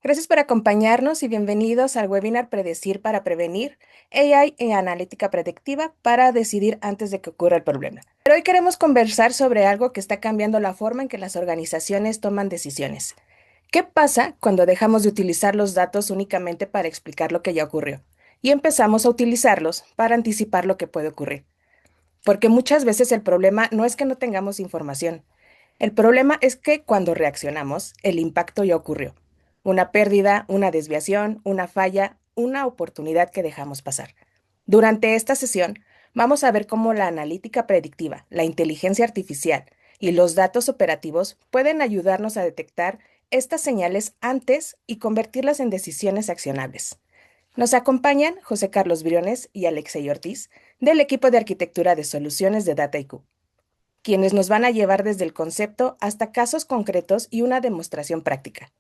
Gracias por acompañarnos y bienvenidos al webinar Predecir para Prevenir, AI y Analítica Predictiva para decidir antes de que ocurra el problema. Pero hoy queremos conversar sobre algo que está cambiando la forma en que las organizaciones toman decisiones. ¿Qué pasa cuando dejamos de utilizar los datos únicamente para explicar lo que ya ocurrió y empezamos a utilizarlos para anticipar lo que puede ocurrir? Porque muchas veces el problema no es que no tengamos información. El problema es que cuando reaccionamos, el impacto ya ocurrió. Una pérdida, una desviación, una falla, una oportunidad que dejamos pasar. Durante esta sesión, vamos a ver cómo la analítica predictiva, la inteligencia artificial y los datos operativos pueden ayudarnos a detectar estas señales antes y convertirlas en decisiones accionables. Nos acompañan José Carlos Briones y Alexei Ortiz del equipo de arquitectura de soluciones de DataIQ, quienes nos van a llevar desde el concepto hasta casos concretos y una demostración práctica.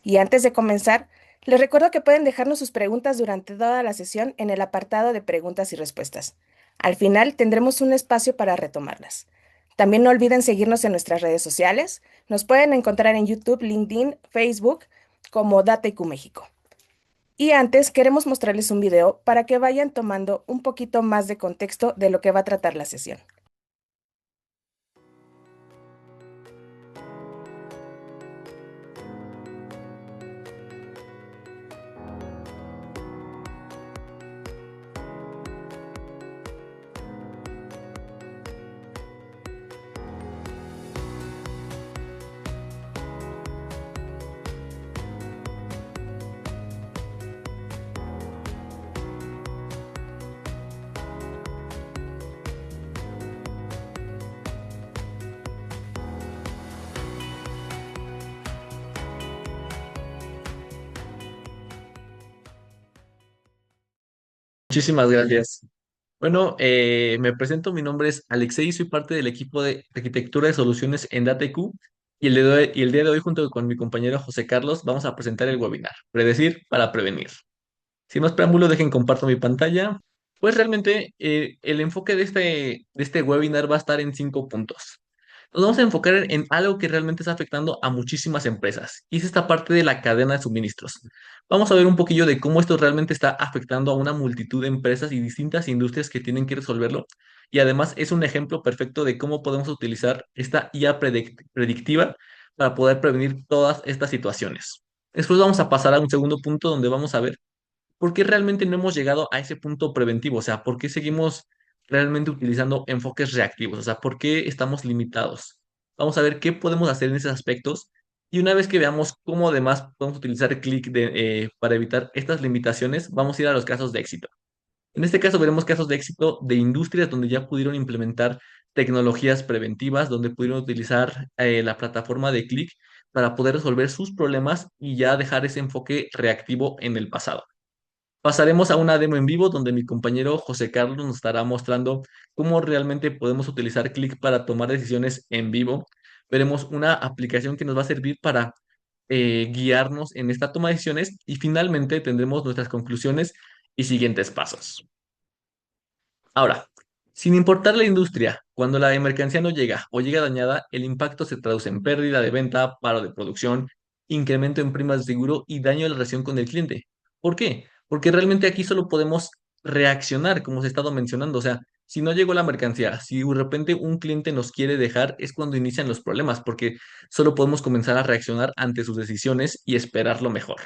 Y antes de comenzar, les recuerdo que pueden dejarnos sus preguntas durante toda la sesión en el apartado de preguntas y respuestas. Al final tendremos un espacio para retomarlas. También no olviden seguirnos en nuestras redes sociales. Nos pueden encontrar en YouTube, LinkedIn, Facebook como DataIQ México. Y antes queremos mostrarles un video para que vayan tomando un poquito más de contexto de lo que va a tratar la sesión. Muchísimas gracias. Bueno, me presento, mi nombre es Alexei, soy parte del equipo de arquitectura de soluciones en DataIQ y el día de hoy junto con mi compañero José Carlos vamos a presentar el webinar, Predecir para Prevenir. Sin más preámbulo, dejen comparto mi pantalla. Pues realmente el enfoque de este webinar va a estar en 5 puntos. Nos vamos a enfocar en algo que realmente está afectando a muchísimas empresas, y es esta parte de la cadena de suministros. Vamos a ver un poquillo de cómo esto realmente está afectando a una multitud de empresas y distintas industrias que tienen que resolverlo. Y además es un ejemplo perfecto de cómo podemos utilizar esta IA predictiva para poder prevenir todas estas situaciones. Después vamos a pasar a un segundo punto donde vamos a ver por qué realmente no hemos llegado a ese punto preventivo. O sea, por qué seguimos realmente utilizando enfoques reactivos. O sea, por qué estamos limitados. Vamos a ver qué podemos hacer en esos aspectos. Y una vez que veamos cómo además podemos utilizar el clic para evitar estas limitaciones, vamos a ir a los casos de éxito. En este caso veremos casos de éxito de industrias donde ya pudieron implementar tecnologías preventivas, donde pudieron utilizar la plataforma de clic para poder resolver sus problemas y ya dejar ese enfoque reactivo en el pasado. Pasaremos a una demo en vivo donde mi compañero José Carlos nos estará mostrando cómo realmente podemos utilizar Click para tomar decisiones en vivo. Veremos una aplicación que nos va a servir para guiarnos en esta toma de decisiones y finalmente tendremos nuestras conclusiones y siguientes pasos. Ahora, sin importar la industria, cuando la mercancía no llega o llega dañada, el impacto se traduce en pérdida de venta, paro de producción, incremento en primas de seguro y daño a la relación con el cliente. ¿Por qué? Porque realmente aquí solo podemos reaccionar, como se ha estado mencionando. O sea, si no llegó la mercancía, si de repente un cliente nos quiere dejar, es cuando inician los problemas, porque solo podemos comenzar a reaccionar ante sus decisiones y esperar lo mejor.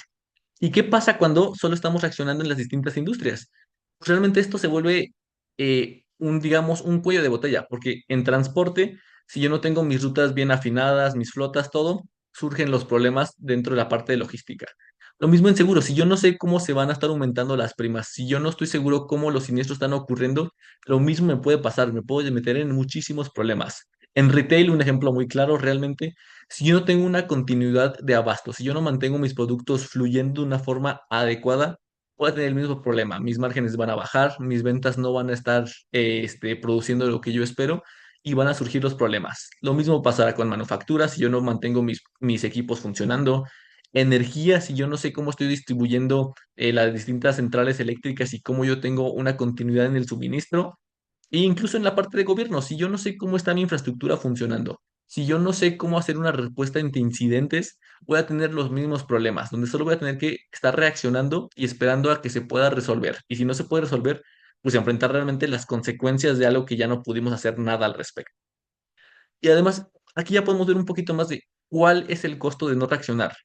¿Y qué pasa cuando solo estamos reaccionando en las distintas industrias? Pues realmente esto se vuelve digamos, un cuello de botella, porque en transporte, si yo no tengo mis rutas bien afinadas, mis flotas, todo, surgen los problemas dentro de la parte de logística. Lo mismo en seguros, si yo no sé cómo se van a estar aumentando las primas, si yo no estoy seguro cómo los siniestros están ocurriendo, lo mismo me puede pasar, me puedo meter en muchísimos problemas. En retail, un ejemplo muy claro, realmente, si yo no tengo una continuidad de abasto, si yo no mantengo mis productos fluyendo de una forma adecuada, voy a tener el mismo problema. Mis márgenes van a bajar, mis ventas no van a estar produciendo lo que yo espero y van a surgir los problemas. Lo mismo pasará con manufactura si yo no mantengo mis equipos funcionando. Energía, si yo no sé cómo estoy distribuyendo las distintas centrales eléctricas y cómo yo tengo una continuidad en el suministro. E incluso en la parte de gobierno, si yo no sé cómo está mi infraestructura funcionando. Si yo no sé cómo hacer una respuesta ante incidentes, voy a tener los mismos problemas, donde solo voy a tener que estar reaccionando y esperando a que se pueda resolver. Y si no se puede resolver, pues enfrentar realmente las consecuencias de algo que ya no pudimos hacer nada al respecto. Y además, aquí ya podemos ver un poquito más de cuál es el costo de no reaccionar.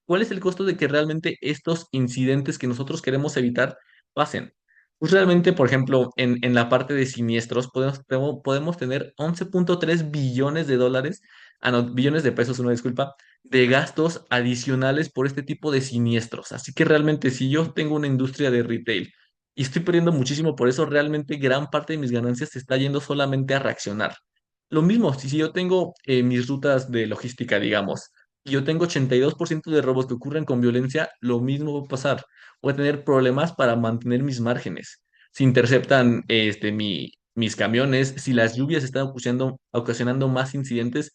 ¿Cuál es el costo de que realmente estos incidentes que nosotros queremos evitar pasen? Pues realmente, por ejemplo, en la parte de siniestros podemos tener 11.3 billones de dólares, no, billones de pesos, una disculpa, de gastos adicionales por este tipo de siniestros. Así que realmente si yo tengo una industria de retail y estoy perdiendo muchísimo por eso, realmente gran parte de mis ganancias se está yendo solamente a reaccionar. Lo mismo, si yo tengo mis rutas de logística, digamos, y yo tengo 82% de robos que ocurren con violencia, lo mismo va a pasar. Voy a tener problemas para mantener mis márgenes. Si interceptan mis camiones, si las lluvias están ocasionando más incidentes,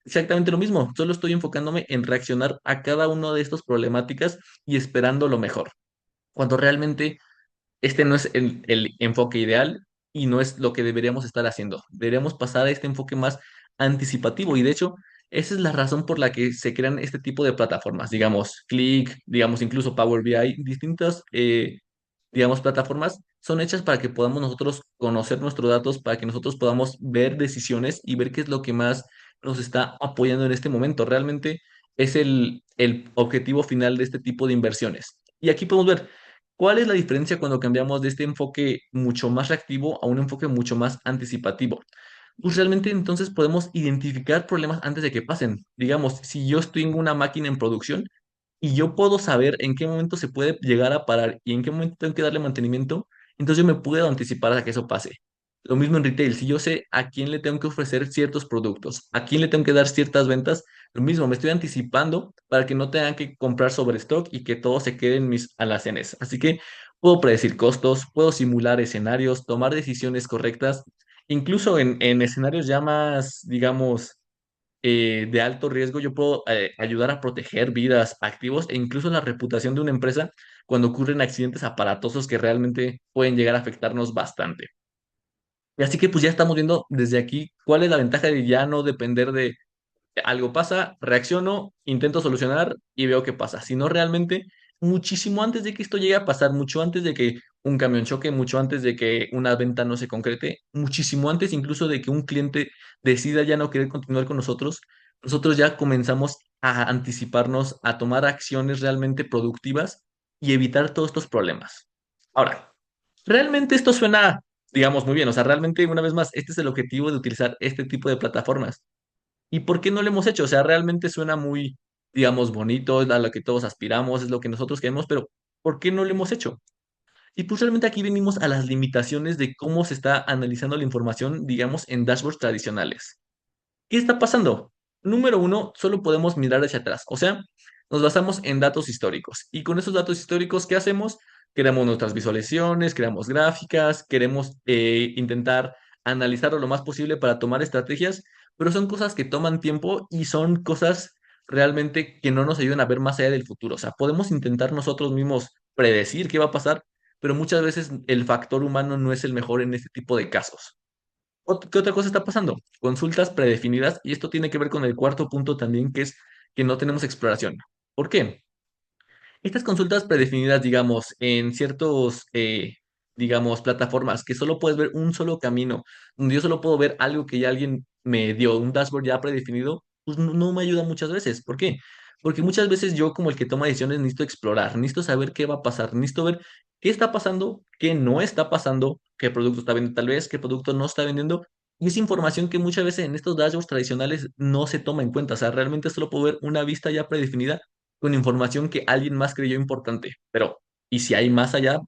exactamente lo mismo. Solo estoy enfocándome en reaccionar a cada una de estas problemáticas y esperando lo mejor. Cuando realmente este no es el enfoque ideal y no es lo que deberíamos estar haciendo. Deberíamos pasar a este enfoque más anticipativo y de hecho, esa es la razón por la que se crean este tipo de plataformas, digamos, Click, digamos, incluso Power BI, distintas, digamos, plataformas son hechas para que podamos nosotros conocer nuestros datos, para que nosotros podamos ver decisiones y ver qué es lo que más nos está apoyando en este momento. Realmente es el objetivo final de este tipo de inversiones. Y aquí podemos ver cuál es la diferencia cuando cambiamos de este enfoque mucho más reactivo a un enfoque mucho más anticipativo. Pues realmente entonces podemos identificar problemas antes de que pasen. Digamos, si yo estoy en una máquina en producción, y yo puedo saber en qué momento se puede llegar a parar y en qué momento tengo que darle mantenimiento, entonces yo me puedo anticipar a que eso pase. Lo mismo en retail, si yo sé a quién le tengo que ofrecer ciertos productos, a quién le tengo que dar ciertas ventas, lo mismo, me estoy anticipando para que no tengan que comprar sobre stock y que todo se quede en mis alacenes. Así que puedo predecir costos, puedo simular escenarios, tomar decisiones correctas, incluso en escenarios ya más, digamos, de alto riesgo, yo puedo ayudar a proteger vidas, activos e incluso la reputación de una empresa cuando ocurren accidentes aparatosos que realmente pueden llegar a afectarnos bastante. Y así que pues ya estamos viendo desde aquí cuál es la ventaja de ya no depender de algo pasa, reacciono, intento solucionar y veo qué pasa. Sino realmente, muchísimo antes de que esto llegue a pasar, mucho antes de que un camión choque, mucho antes de que una venta no se concrete, muchísimo antes incluso de que un cliente decida ya no querer continuar con nosotros, nosotros ya comenzamos a anticiparnos, a tomar acciones realmente productivas y evitar todos estos problemas. Ahora, realmente esto suena, digamos, muy bien. O sea, realmente, una vez más, este es el objetivo de utilizar este tipo de plataformas. ¿Y por qué no lo hemos hecho? O sea, realmente suena muy, digamos, bonito, es a lo que todos aspiramos, es lo que nosotros queremos, pero ¿por qué no lo hemos hecho? Y pues realmente aquí venimos a las limitaciones de cómo se está analizando la información, digamos, en dashboards tradicionales. ¿Qué está pasando? Número uno, solo podemos mirar hacia atrás, o sea, nos basamos en datos históricos. Y con esos datos históricos, ¿qué hacemos? Creamos nuestras visualizaciones, creamos gráficas, queremos intentar analizarlo lo más posible para tomar estrategias, pero son cosas que toman tiempo y son cosas realmente que no nos ayudan a ver más allá del futuro. O sea, podemos intentar nosotros mismos predecir qué va a pasar, pero muchas veces el factor humano no es el mejor en este tipo de casos. ¿Qué otra cosa está pasando? Consultas predefinidas, y esto tiene que ver con el cuarto punto también, que es que no tenemos exploración. ¿Por qué? Estas consultas predefinidas, digamos, en ciertos, digamos, plataformas que solo puedes ver un solo camino, donde yo solo puedo ver algo que ya alguien me dio, un dashboard ya predefinido, pues no me ayuda muchas veces. ¿Por qué? Porque muchas veces yo como el que toma decisiones necesito explorar, necesito saber qué va a pasar, necesito ver qué está pasando, qué no está pasando, qué producto está vendiendo tal vez, qué producto no está vendiendo. Y es información que muchas veces en estos dashboards tradicionales no se toma en cuenta. O sea, realmente solo puedo ver una vista ya predefinida con información que alguien más creyó importante. Pero, ¿y si hay más allá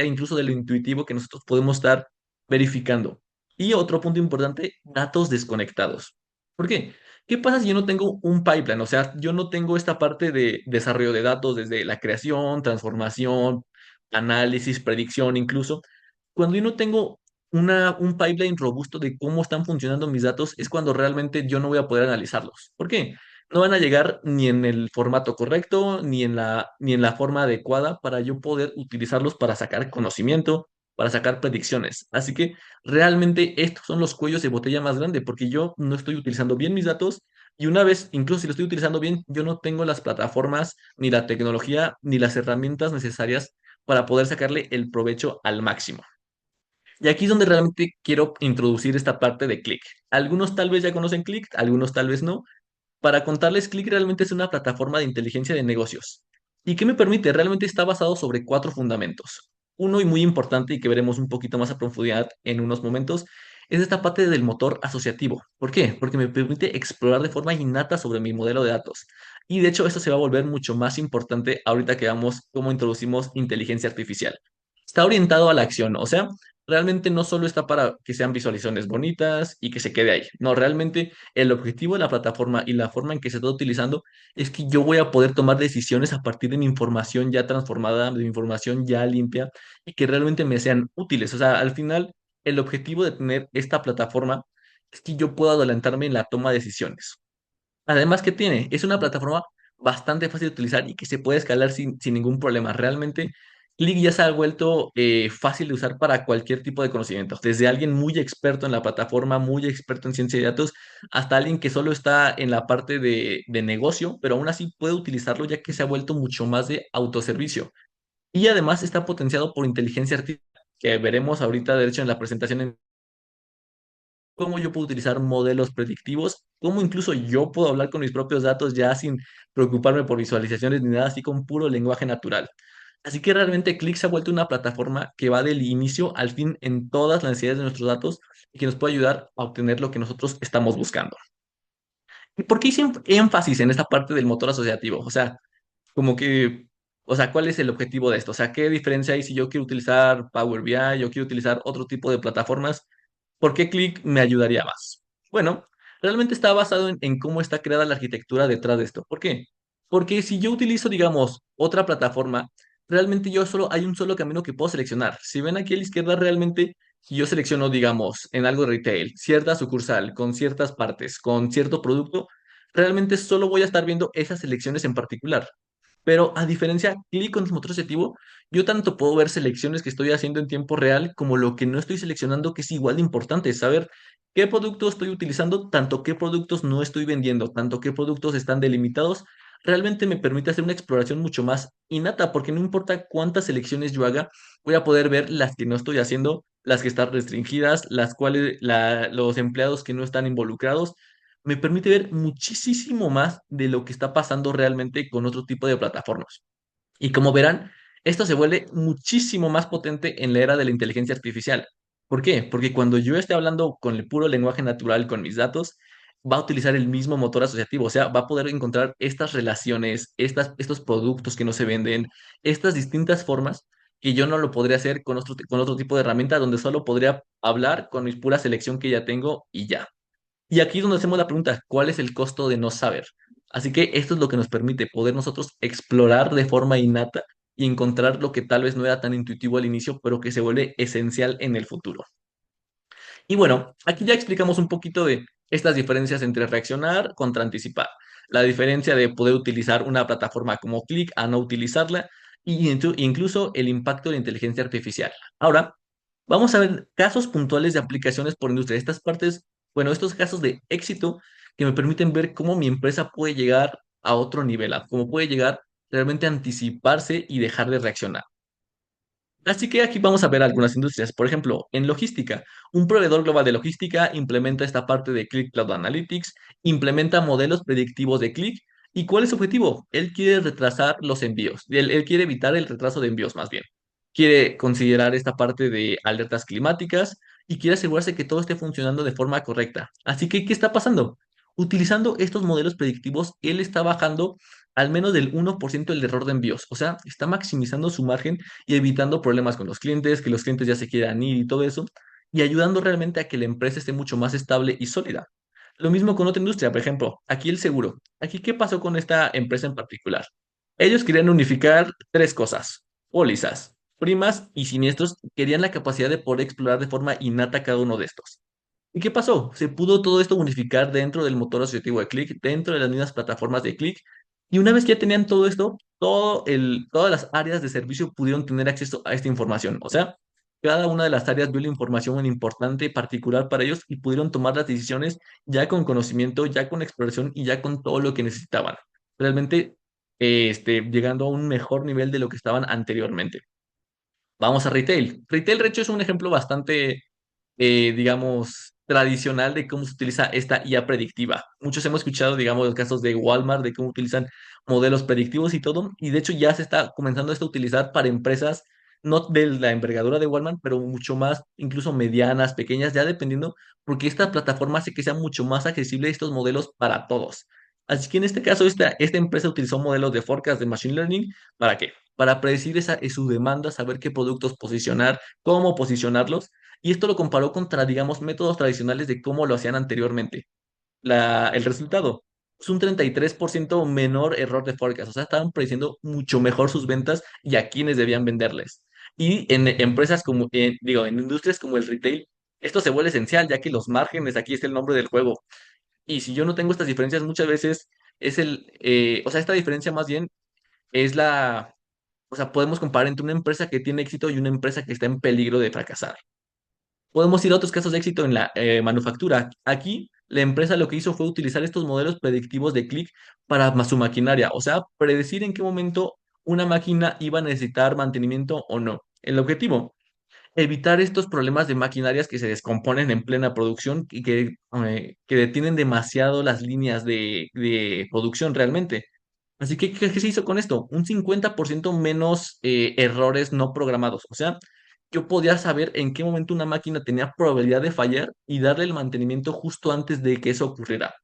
incluso de lo intuitivo que nosotros podemos estar verificando? Y otro punto importante, datos desconectados. ¿Por qué? ¿Qué pasa si yo no tengo un pipeline? O sea, yo no tengo esta parte de desarrollo de datos desde la creación, transformación, análisis, predicción, incluso. Cuando yo no tengo un pipeline robusto de cómo están funcionando mis datos, es cuando realmente yo no voy a poder analizarlos. ¿Por qué? No van a llegar ni en el formato correcto, ni en la forma adecuada para yo poder utilizarlos para sacar conocimiento, para sacar predicciones. Así que realmente estos son los cuellos de botella más grandes porque yo no estoy utilizando bien mis datos y una vez, incluso si lo estoy utilizando bien, yo no tengo las plataformas, ni la tecnología, ni las herramientas necesarias para poder sacarle el provecho al máximo. Y aquí es donde realmente quiero introducir esta parte de Click. Algunos tal vez ya conocen Click, algunos tal vez no. Para contarles, Click realmente es una plataforma de inteligencia de negocios. ¿Y qué me permite? Realmente está basado sobre cuatro fundamentos. Uno y muy importante y que veremos un poquito más a profundidad en unos momentos es esta parte del motor asociativo. ¿Por qué? Porque me permite explorar de forma innata sobre mi modelo de datos. Y de hecho esto se va a volver mucho más importante ahorita que veamos cómo introducimos inteligencia artificial. Está orientado a la acción, o sea, realmente no solo está para que sean visualizaciones bonitas y que se quede ahí. No, realmente el objetivo de la plataforma y la forma en que se está utilizando es que yo voy a poder tomar decisiones a partir de mi información ya transformada, de mi información ya limpia y que realmente me sean útiles. O sea, al final, el objetivo de tener esta plataforma es que yo pueda adelantarme en la toma de decisiones. Además, ¿qué tiene? Es una plataforma bastante fácil de utilizar y que se puede escalar sin ningún problema. Realmente, Click ya se ha vuelto fácil de usar para cualquier tipo de conocimiento. Desde alguien muy experto en la plataforma, muy experto en ciencia de datos, hasta alguien que solo está en la parte de negocio, pero aún así puede utilizarlo ya que se ha vuelto mucho más de autoservicio. Y además está potenciado por inteligencia artificial, que veremos ahorita, de hecho, en la presentación cómo yo puedo utilizar modelos predictivos, cómo incluso yo puedo hablar con mis propios datos ya sin preocuparme por visualizaciones ni nada, así con puro lenguaje natural. Así que realmente Click se ha vuelto una plataforma que va del inicio al fin en todas las necesidades de nuestros datos y que nos puede ayudar a obtener lo que nosotros estamos buscando. ¿Y por qué hice énfasis en esta parte del motor asociativo? O sea, como que, o sea, ¿cuál es el objetivo de esto? O sea, ¿qué diferencia hay si yo quiero utilizar Power BI, yo quiero utilizar otro tipo de plataformas? ¿Por qué Click me ayudaría más? Bueno, realmente está basado en cómo está creada la arquitectura detrás de esto. ¿Por qué? Porque si yo utilizo, digamos, otra plataforma, realmente yo solo hay un solo camino que puedo seleccionar. Si ven aquí a la izquierda, realmente, si yo selecciono, digamos, en algo de retail, cierta sucursal, con ciertas partes, con cierto producto, realmente solo voy a estar viendo esas selecciones en particular. Pero a diferencia, clic con el motor asociativo, yo tanto puedo ver selecciones que estoy haciendo en tiempo real como lo que no estoy seleccionando, que es igual de importante, saber qué productos estoy utilizando, tanto qué productos no estoy vendiendo, tanto qué productos están delimitados, realmente me permite hacer una exploración mucho más innata, porque no importa cuántas selecciones yo haga, voy a poder ver las que no estoy haciendo, las que están restringidas, las cuales los empleados que no están involucrados me permite ver muchísimo más de lo que está pasando realmente con otro tipo de plataformas. Y como verán, esto se vuelve muchísimo más potente en la era de la inteligencia artificial. ¿Por qué? Porque cuando yo esté hablando con el puro lenguaje natural, con mis datos, va a utilizar el mismo motor asociativo, o sea, va a poder encontrar estas relaciones, estos productos que no se venden, estas distintas formas que yo no lo podría hacer con otro tipo de herramienta donde solo podría hablar con mi pura selección que ya tengo y ya. Y aquí es donde hacemos la pregunta, ¿cuál es el costo de no saber? Así que esto es lo que nos permite poder nosotros explorar de forma innata y encontrar lo que tal vez no era tan intuitivo al inicio, pero que se vuelve esencial en el futuro. Y bueno, aquí ya explicamos un poquito de estas diferencias entre reaccionar contra anticipar, la diferencia de poder utilizar una plataforma como Click a no utilizarla y incluso el impacto de la inteligencia artificial. Ahora, vamos a ver casos puntuales de aplicaciones por industria. Estas partes, bueno, estos casos de éxito que me permiten ver cómo mi empresa puede llegar a otro nivel, a cómo puede llegar realmente a anticiparse y dejar de reaccionar. Así que aquí vamos a ver algunas industrias. Por ejemplo, en logística, un proveedor global de logística implementa esta parte de Click Cloud Analytics, implementa modelos predictivos de Click. ¿Y cuál es su objetivo? Él quiere retrasar los envíos. Él quiere evitar el retraso de envíos más bien. Quiere considerar esta parte de alertas climáticas y quiere asegurarse que todo esté funcionando de forma correcta. Así que, ¿qué está pasando? Utilizando estos modelos predictivos, él está bajando al menos del 1% el error de envíos. O sea, está maximizando su margen y evitando problemas con los clientes, que los clientes ya se quieran ir y todo eso, y ayudando realmente a que la empresa esté mucho más estable y sólida. Lo mismo con otra industria, por ejemplo, aquí el seguro. Aquí, ¿qué pasó con esta empresa en particular? Ellos querían unificar tres cosas: pólizas, primas y siniestros. Querían la capacidad de poder explorar de forma innata cada uno de estos. ¿Y qué pasó? Se pudo todo esto unificar dentro del motor asociativo de Click, dentro de las mismas plataformas de Click. Y una vez que ya tenían todo esto, todas las áreas de servicio pudieron tener acceso a esta información. O sea, cada una de las áreas vio la información importante, particular para ellos y pudieron tomar las decisiones ya con conocimiento, ya con exploración y ya con todo lo que necesitaban. Realmente, llegando a un mejor nivel de lo que estaban anteriormente. Vamos a retail. Retail, de hecho, es un ejemplo bastante, digamos, tradicional de cómo se utiliza esta IA predictiva. Muchos hemos escuchado, digamos, los casos de Walmart, de cómo utilizan modelos predictivos y todo, y de hecho ya se está comenzando esto a utilizar para empresas, no de la envergadura de Walmart, pero mucho más, incluso medianas, pequeñas, ya dependiendo, porque esta plataforma hace que sea mucho más accesible estos modelos para todos. Así que en este caso, esta empresa utilizó modelos de forecast de Machine Learning. ¿Para qué? Para predecir su demanda, saber qué productos posicionar, cómo posicionarlos, y esto lo comparó contra, digamos, métodos tradicionales de cómo lo hacían anteriormente. El resultado es un 33% menor error de forecast, o sea, estaban prediciendo mucho mejor sus ventas y a quiénes debían venderles. Y en empresas como, digo, en industrias como el retail, esto se vuelve esencial, ya que los márgenes, aquí es el nombre del juego. Y si yo no tengo estas diferencias, muchas veces o sea, esta diferencia más bien es o sea, podemos comparar entre una empresa que tiene éxito y una empresa que está en peligro de fracasar. Podemos ir a otros casos de éxito en la manufactura. Aquí, la empresa lo que hizo fue utilizar estos modelos predictivos de clic para su maquinaria, o sea, predecir en qué momento una máquina iba a necesitar mantenimiento o no. El objetivo, evitar estos problemas de maquinarias que se descomponen en plena producción y que detienen demasiado las líneas de producción realmente. Así que, ¿qué se hizo con esto? Un 50% menos errores no programados. O sea, yo podía saber en qué momento una máquina tenía probabilidad de fallar y darle el mantenimiento justo antes de que eso ocurriera.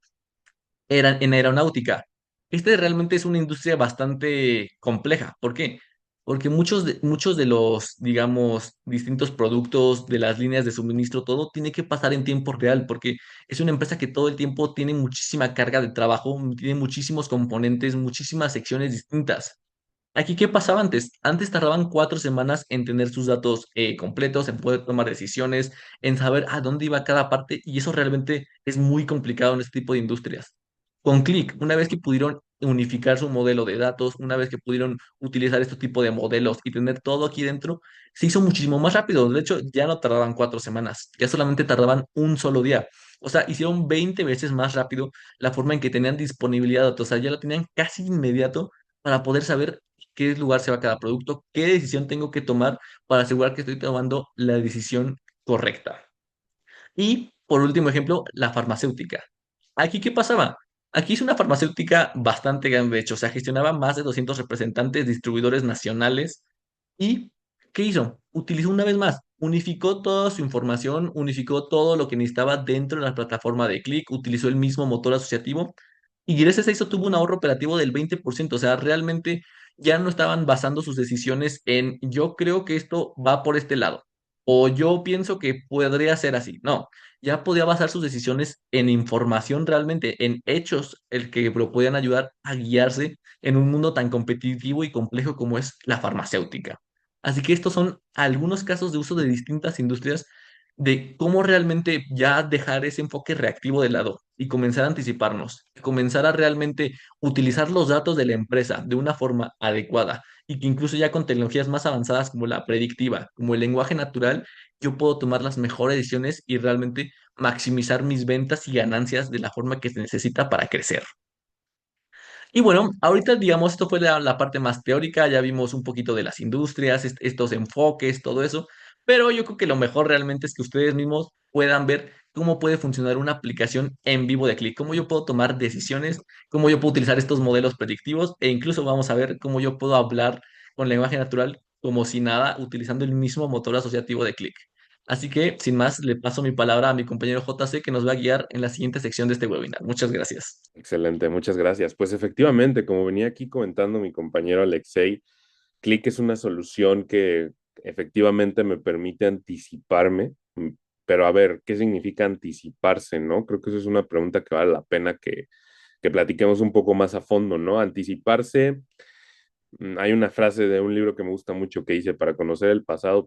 En aeronáutica. Realmente es una industria bastante compleja. ¿Por qué? Porque muchos de los, digamos, distintos productos de las líneas de suministro, todo tiene que pasar en tiempo real, porque es una empresa que todo el tiempo tiene muchísima carga de trabajo, tiene muchísimos componentes, muchísimas secciones distintas. Aquí, ¿qué pasaba antes? Antes tardaban 4 semanas en tener sus datos completos, en poder tomar decisiones, en saber a dónde iba cada parte, y eso realmente es muy complicado en este tipo de industrias. Con Click, una vez que pudieron unificar su modelo de datos, una vez que pudieron utilizar este tipo de modelos y tener todo aquí dentro, se hizo muchísimo más rápido. De hecho, ya no tardaban 4 semanas, ya solamente tardaban un solo día. O sea, hicieron 20 veces más rápido la forma en que tenían disponibilidad de datos. O sea, ya lo tenían casi inmediato para poder saber qué lugar se va cada producto, qué decisión tengo que tomar para asegurar que estoy tomando la decisión correcta. Y por último ejemplo, la farmacéutica. Aquí, ¿qué pasaba? Aquí es una farmacéutica bastante grande, de hecho, o sea, gestionaba más de 200 representantes, distribuidores nacionales. ¿Y qué hizo? Utilizó una vez más, unificó toda su información, unificó todo lo que necesitaba dentro de la plataforma de Click, utilizó el mismo motor asociativo y gracias a eso tuvo un ahorro operativo del 20%. O sea, realmente ya no estaban basando sus decisiones en yo creo que esto va por este lado o yo pienso que podría ser así. No, ya podía basar sus decisiones en información realmente, en hechos, el que lo podían ayudar a guiarse en un mundo tan competitivo y complejo como es la farmacéutica. Así que estos son algunos casos de uso de distintas industrias de cómo realmente ya dejar ese enfoque reactivo de lado y comenzar a anticiparnos, comenzar a realmente utilizar los datos de la empresa de una forma adecuada y que incluso ya con tecnologías más avanzadas como la predictiva, como el lenguaje natural, yo puedo tomar las mejores decisiones y realmente maximizar mis ventas y ganancias de la forma que se necesita para crecer. Y bueno, ahorita digamos, esto fue la parte más teórica, ya vimos un poquito de las industrias, estos enfoques, todo eso, pero yo creo que lo mejor realmente es que ustedes mismos puedan ver cómo puede funcionar una aplicación en vivo de Click, cómo yo puedo tomar decisiones, cómo yo puedo utilizar estos modelos predictivos e incluso vamos a ver cómo yo puedo hablar con lenguaje natural como si nada, utilizando el mismo motor asociativo de Click. Así que, sin más, le paso mi palabra a mi compañero JC que nos va a guiar en la siguiente sección de este webinar. Muchas gracias. Excelente, muchas gracias. Pues efectivamente, como venía aquí comentando mi compañero Alexei, Click es una solución que efectivamente me permite anticiparme, pero a ver, ¿qué significa anticiparse, no? Creo que eso es una pregunta que vale la pena que platiquemos un poco más a fondo, ¿no? Anticiparse, hay una frase de un libro que me gusta mucho que dice, para conocer el pasado,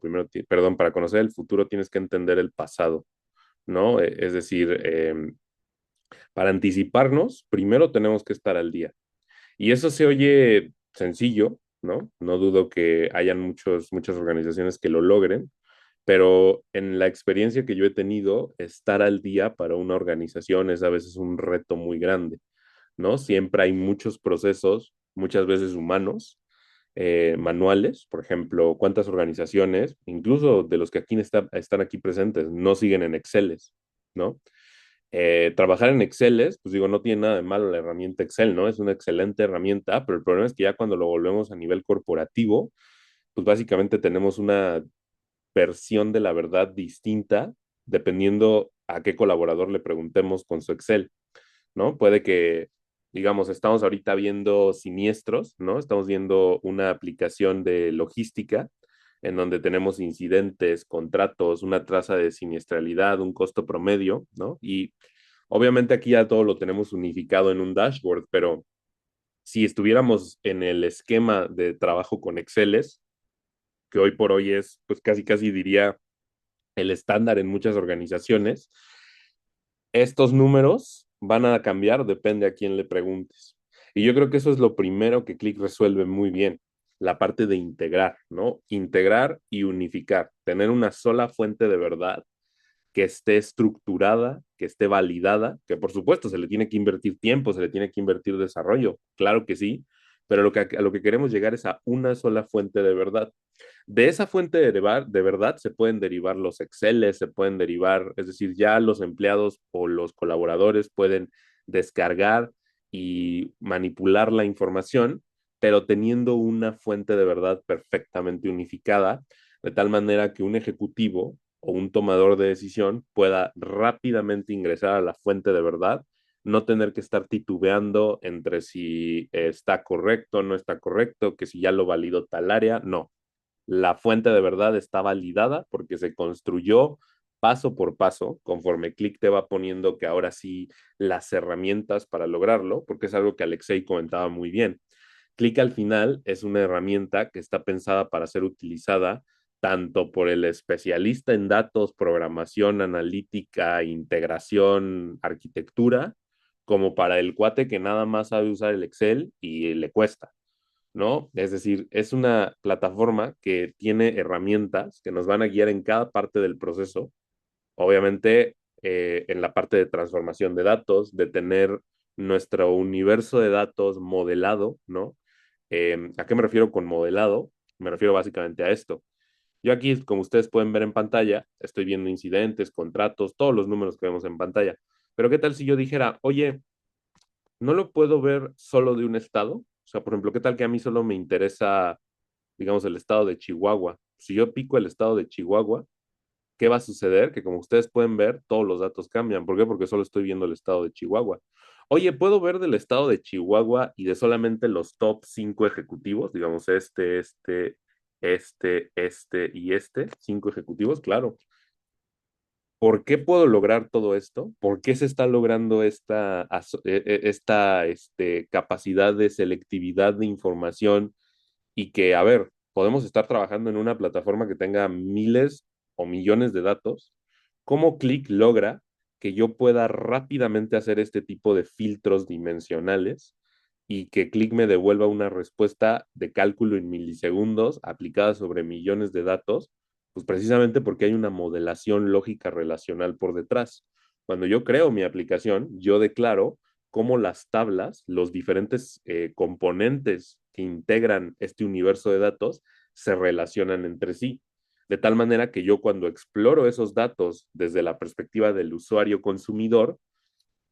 perdón, para conocer el futuro tienes que entender el pasado, ¿no? Es decir, para anticiparnos, primero tenemos que estar al día. Y eso se oye sencillo, ¿no? No dudo que hayan muchas organizaciones que lo logren, pero en la experiencia que yo he tenido, estar al día para una organización es a veces un reto muy grande, ¿no? Siempre hay muchos procesos, muchas veces humanos, manuales, por ejemplo, cuántas organizaciones, incluso de los que están aquí presentes, no siguen en Excel, ¿no? Trabajar en Excel, pues digo, no tiene nada de malo la herramienta Excel, ¿no? Es una excelente herramienta, pero el problema es que ya cuando lo volvemos a nivel corporativo, pues básicamente tenemos una versión de la verdad distinta dependiendo a qué colaborador le preguntemos con su Excel, ¿no? Puede que, digamos, estamos ahorita viendo siniestros, ¿no? Estamos viendo una aplicación de logística en donde tenemos incidentes, contratos, una tasa de siniestralidad, un costo promedio, ¿no? Y obviamente aquí ya todo lo tenemos unificado en un dashboard, pero si estuviéramos en el esquema de trabajo con Exceles, que hoy por hoy es, pues casi, casi diría el estándar en muchas organizaciones, estos números van a cambiar, depende a quién le preguntes. Y yo creo que eso es lo primero que Click resuelve muy bien, la parte de integrar, ¿no? Integrar y unificar, tener una sola fuente de verdad que esté estructurada, que esté validada, que por supuesto se le tiene que invertir tiempo, se le tiene que invertir desarrollo, claro que sí, pero a lo que queremos llegar es a una sola fuente de verdad. De esa fuente de verdad se pueden derivar los Exceles, se pueden derivar, es decir, ya los empleados o los colaboradores pueden descargar y manipular la información, pero teniendo una fuente de verdad perfectamente unificada, de tal manera que un ejecutivo o un tomador de decisión pueda rápidamente ingresar a la fuente de verdad, no tener que estar titubeando entre si está correcto, no está correcto, que si ya lo validó tal área, no, la fuente de verdad está validada porque se construyó paso por paso, conforme Click te va poniendo que ahora sí las herramientas para lograrlo, porque es algo que Alexei comentaba muy bien. Click al final es una herramienta que está pensada para ser utilizada tanto por el especialista en datos, programación, analítica, integración, arquitectura, como para el cuate que nada más sabe usar el Excel y le cuesta. ¿No? Es decir, es una plataforma que tiene herramientas que nos van a guiar en cada parte del proceso, obviamente en la parte de transformación de datos, de tener nuestro universo de datos modelado, ¿no? ¿A qué me refiero con modelado? Me refiero básicamente a esto. Yo aquí, como ustedes pueden ver en pantalla, estoy viendo incidentes, contratos, todos los números que vemos en pantalla. Pero ¿qué tal si yo dijera, oye, no lo puedo ver solo de un estado? O sea, por ejemplo, ¿qué tal que a mí solo me interesa, digamos, el estado de Chihuahua? Si yo pico el estado de Chihuahua, ¿qué va a suceder? Que como ustedes pueden ver, todos los datos cambian. ¿Por qué? Porque solo estoy viendo el estado de Chihuahua. Oye, ¿puedo ver del estado de Chihuahua y de solamente los top 5 ejecutivos? Digamos, y este, 5 ejecutivos, claro. ¿Por qué puedo lograr todo esto? ¿Por qué se está logrando esta capacidad de selectividad de información y que, a ver, podemos estar trabajando en una plataforma que tenga miles o millones de datos? ¿Cómo Click logra que yo pueda rápidamente hacer este tipo de filtros dimensionales y que Click me devuelva una respuesta de cálculo en milisegundos aplicada sobre millones de datos? Pues precisamente porque hay una modelación lógica relacional por detrás. Cuando yo creo mi aplicación, yo declaro cómo las tablas, los diferentes componentes que integran este universo de datos, se relacionan entre sí. De tal manera que yo cuando exploro esos datos desde la perspectiva del usuario consumidor,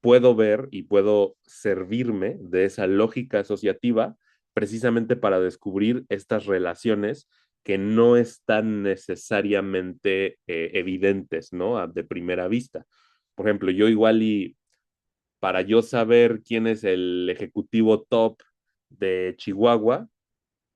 puedo ver y puedo servirme de esa lógica asociativa precisamente para descubrir estas relaciones que no están necesariamente evidentes, ¿no? De primera vista. Por ejemplo, yo igual y para yo saber quién es el ejecutivo top de Chihuahua,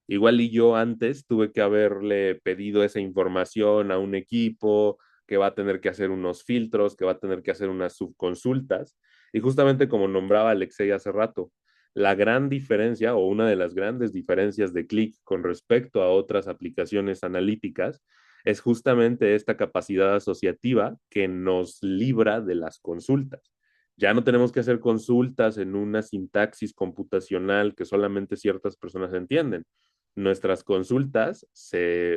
igual y yo antes tuve que haberle pedido esa información a un equipo que va a tener que hacer unos filtros, que va a tener que hacer unas subconsultas. Y justamente como nombraba Alexei hace rato, la gran diferencia o una de las grandes diferencias de Click con respecto a otras aplicaciones analíticas es justamente esta capacidad asociativa que nos libra de las consultas. Ya no tenemos que hacer consultas en una sintaxis computacional que solamente ciertas personas entienden. nuestras consultas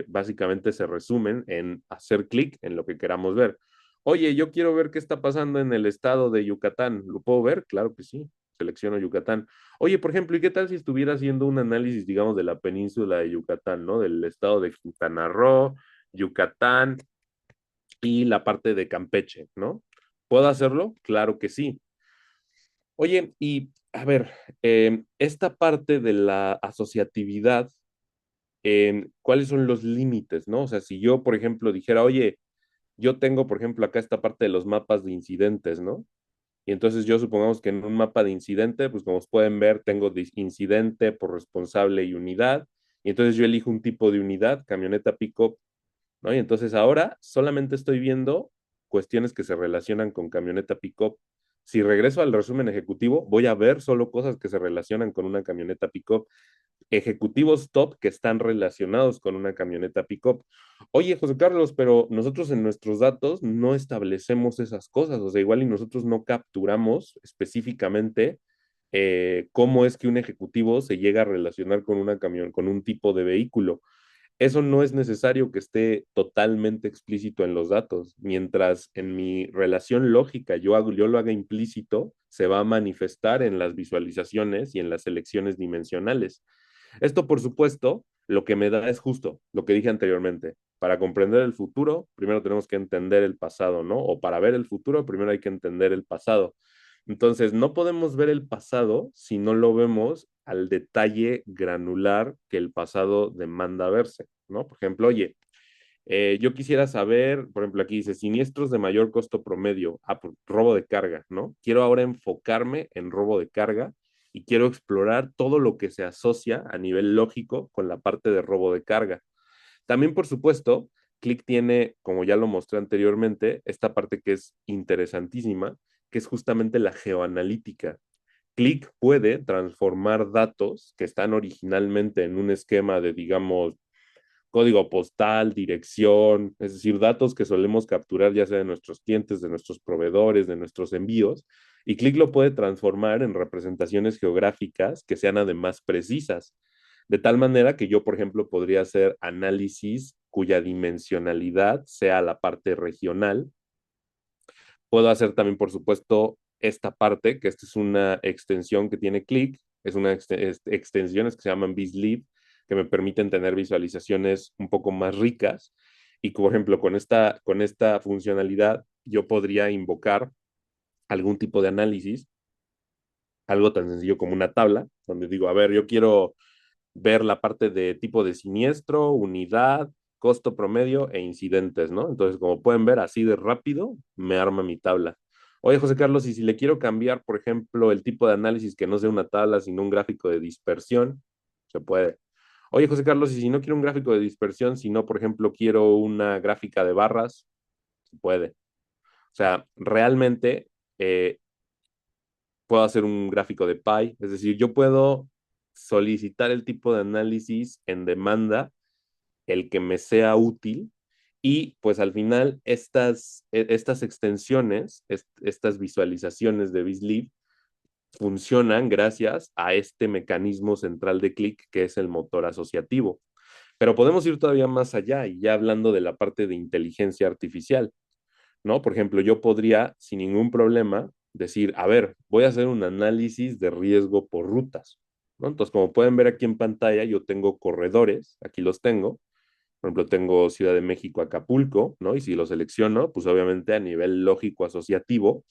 básicamente se resumen en hacer clic en lo que queramos ver. Oye, yo quiero ver qué está pasando en el estado de Yucatán. ¿Lo puedo ver? Claro que sí. Selecciono Yucatán. Oye, por ejemplo, ¿y qué tal si estuviera haciendo un análisis, digamos, de la península de Yucatán, ¿no? Del estado de Quintana Roo, Yucatán y la parte de Campeche, ¿no? ¿Puedo hacerlo? Claro que sí. Oye, y a ver, esta parte de la asociatividad, ¿cuáles son los límites, no? O sea, si yo, por ejemplo, dijera, oye, yo tengo, por ejemplo, acá esta parte de los mapas de incidentes, ¿no? Y entonces yo supongamos que en un mapa de incidente, pues como pueden ver, tengo incidente por responsable y unidad. Y entonces yo elijo un tipo de unidad, camioneta pick-up, ¿no? Y entonces ahora solamente estoy viendo cuestiones que se relacionan con camioneta pick-up. Si regreso al resumen ejecutivo, voy a ver solo cosas que se relacionan con una camioneta pick-up, ejecutivos top que están relacionados con una camioneta pick-up. Oye, José Carlos, pero nosotros en nuestros datos no establecemos esas cosas, o sea, igual y nosotros no capturamos específicamente cómo es que un ejecutivo se llega a relacionar con una camión, con un tipo de vehículo. Eso no es necesario que esté totalmente explícito en los datos. Mientras en mi relación lógica yo lo haga implícito, se va a manifestar en las visualizaciones y en las selecciones dimensionales. Esto, por supuesto, lo que me da es justo lo que dije anteriormente. Para comprender el futuro, primero tenemos que entender el pasado, ¿no? O para ver el futuro, primero hay que entender el pasado. Entonces, no podemos ver el pasado si no lo vemos al detalle granular que el pasado demanda verse, ¿no? Por ejemplo, oye, yo quisiera saber, por ejemplo, aquí dice siniestros de mayor costo promedio, por robo de carga, ¿no? Quiero ahora enfocarme en robo de carga y quiero explorar todo lo que se asocia a nivel lógico con la parte de robo de carga. También, por supuesto, Click tiene, como ya lo mostré anteriormente, esta parte que es interesantísima, que es justamente la geoanalítica. Click puede transformar datos que están originalmente en un esquema de, digamos, código postal, dirección, es decir, datos que solemos capturar ya sea de nuestros clientes, de nuestros proveedores, de nuestros envíos, y Click lo puede transformar en representaciones geográficas que sean además precisas, de tal manera que yo, por ejemplo, podría hacer análisis cuya dimensionalidad sea la parte regional. Puedo hacer también, por supuesto, esta parte, que esta es una extensión que tiene Click, es una extensiones que se llaman BizLib, que me permiten tener visualizaciones un poco más ricas. Y, por ejemplo, con esta funcionalidad, yo podría invocar algún tipo de análisis, algo tan sencillo como una tabla, donde digo, a ver, yo quiero ver la parte de tipo de siniestro, unidad, costo promedio e incidentes, ¿no? Entonces, como pueden ver, así de rápido me arma mi tabla. Oye, José Carlos, y si le quiero cambiar, por ejemplo, el tipo de análisis que no sea una tabla, sino un gráfico de dispersión, se puede. Oye, José Carlos, y si no quiero un gráfico de dispersión, sino, por ejemplo, quiero una gráfica de barras, se puede. O sea, realmente puedo hacer un gráfico de pie, es decir, yo puedo solicitar el tipo de análisis en demanda, el que me sea útil, y pues al final estas extensiones, estas visualizaciones de BizLib funcionan gracias a este mecanismo central de clic que es el motor asociativo. Pero podemos ir todavía más allá y ya hablando de la parte de inteligencia artificial. ¿No? Por ejemplo, yo podría, sin ningún problema, decir, a ver, voy a hacer un análisis de riesgo por rutas, ¿no? Entonces, como pueden ver aquí en pantalla, yo tengo corredores, aquí los tengo. Por ejemplo, tengo Ciudad de México, Acapulco, ¿no? Y si lo selecciono, pues obviamente a nivel lógico asociativo,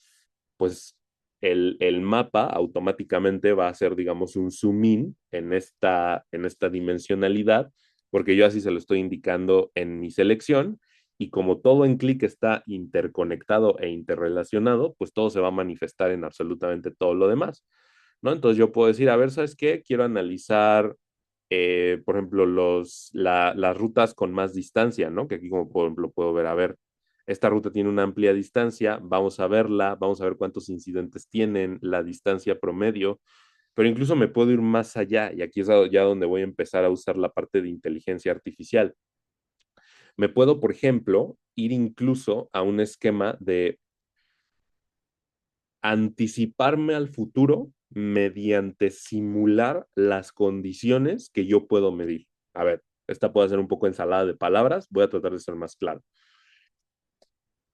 pues el mapa automáticamente va a hacer, digamos, un zoom in en esta dimensionalidad, porque yo así se lo estoy indicando en mi selección, y como todo en Click está interconectado e interrelacionado, pues todo se va a manifestar en absolutamente todo lo demás, ¿no? Entonces yo puedo decir, a ver, ¿sabes qué? Quiero analizar, por ejemplo, las rutas con más distancia, ¿no? Que aquí como por ejemplo puedo ver, a ver, esta ruta tiene una amplia distancia, vamos a verla, vamos a ver cuántos incidentes tienen, la distancia promedio, pero incluso me puedo ir más allá y aquí es ya donde voy a empezar a usar la parte de inteligencia artificial. Me puedo, por ejemplo, ir incluso a un esquema de anticiparme al futuro mediante simular las condiciones que yo puedo medir. A ver, esta puede ser un poco ensalada de palabras, voy a tratar de ser más claro.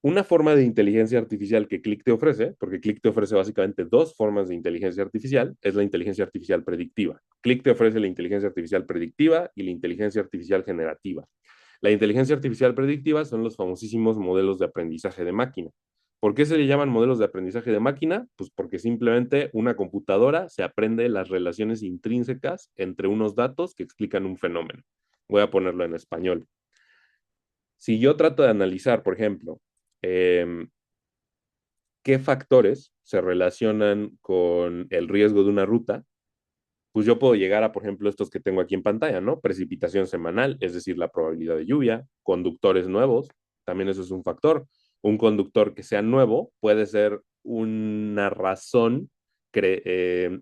Una forma de inteligencia artificial que Click te ofrece, porque Click te ofrece básicamente dos formas de inteligencia artificial, es la inteligencia artificial predictiva. Click te ofrece la inteligencia artificial predictiva y la inteligencia artificial generativa. La inteligencia artificial predictiva son los famosísimos modelos de aprendizaje de máquina. ¿Por qué se le llaman modelos de aprendizaje de máquina? Pues porque simplemente una computadora se aprende las relaciones intrínsecas entre unos datos que explican un fenómeno. Voy a ponerlo en español. Si yo trato de analizar, por ejemplo, eh, qué factores se relacionan con el riesgo de una ruta, pues yo puedo llegar a, por ejemplo, estos que tengo aquí en pantalla, ¿no? Precipitación semanal, es decir, la probabilidad de lluvia, conductores nuevos, también eso es un factor. Un conductor que sea nuevo puede ser una razón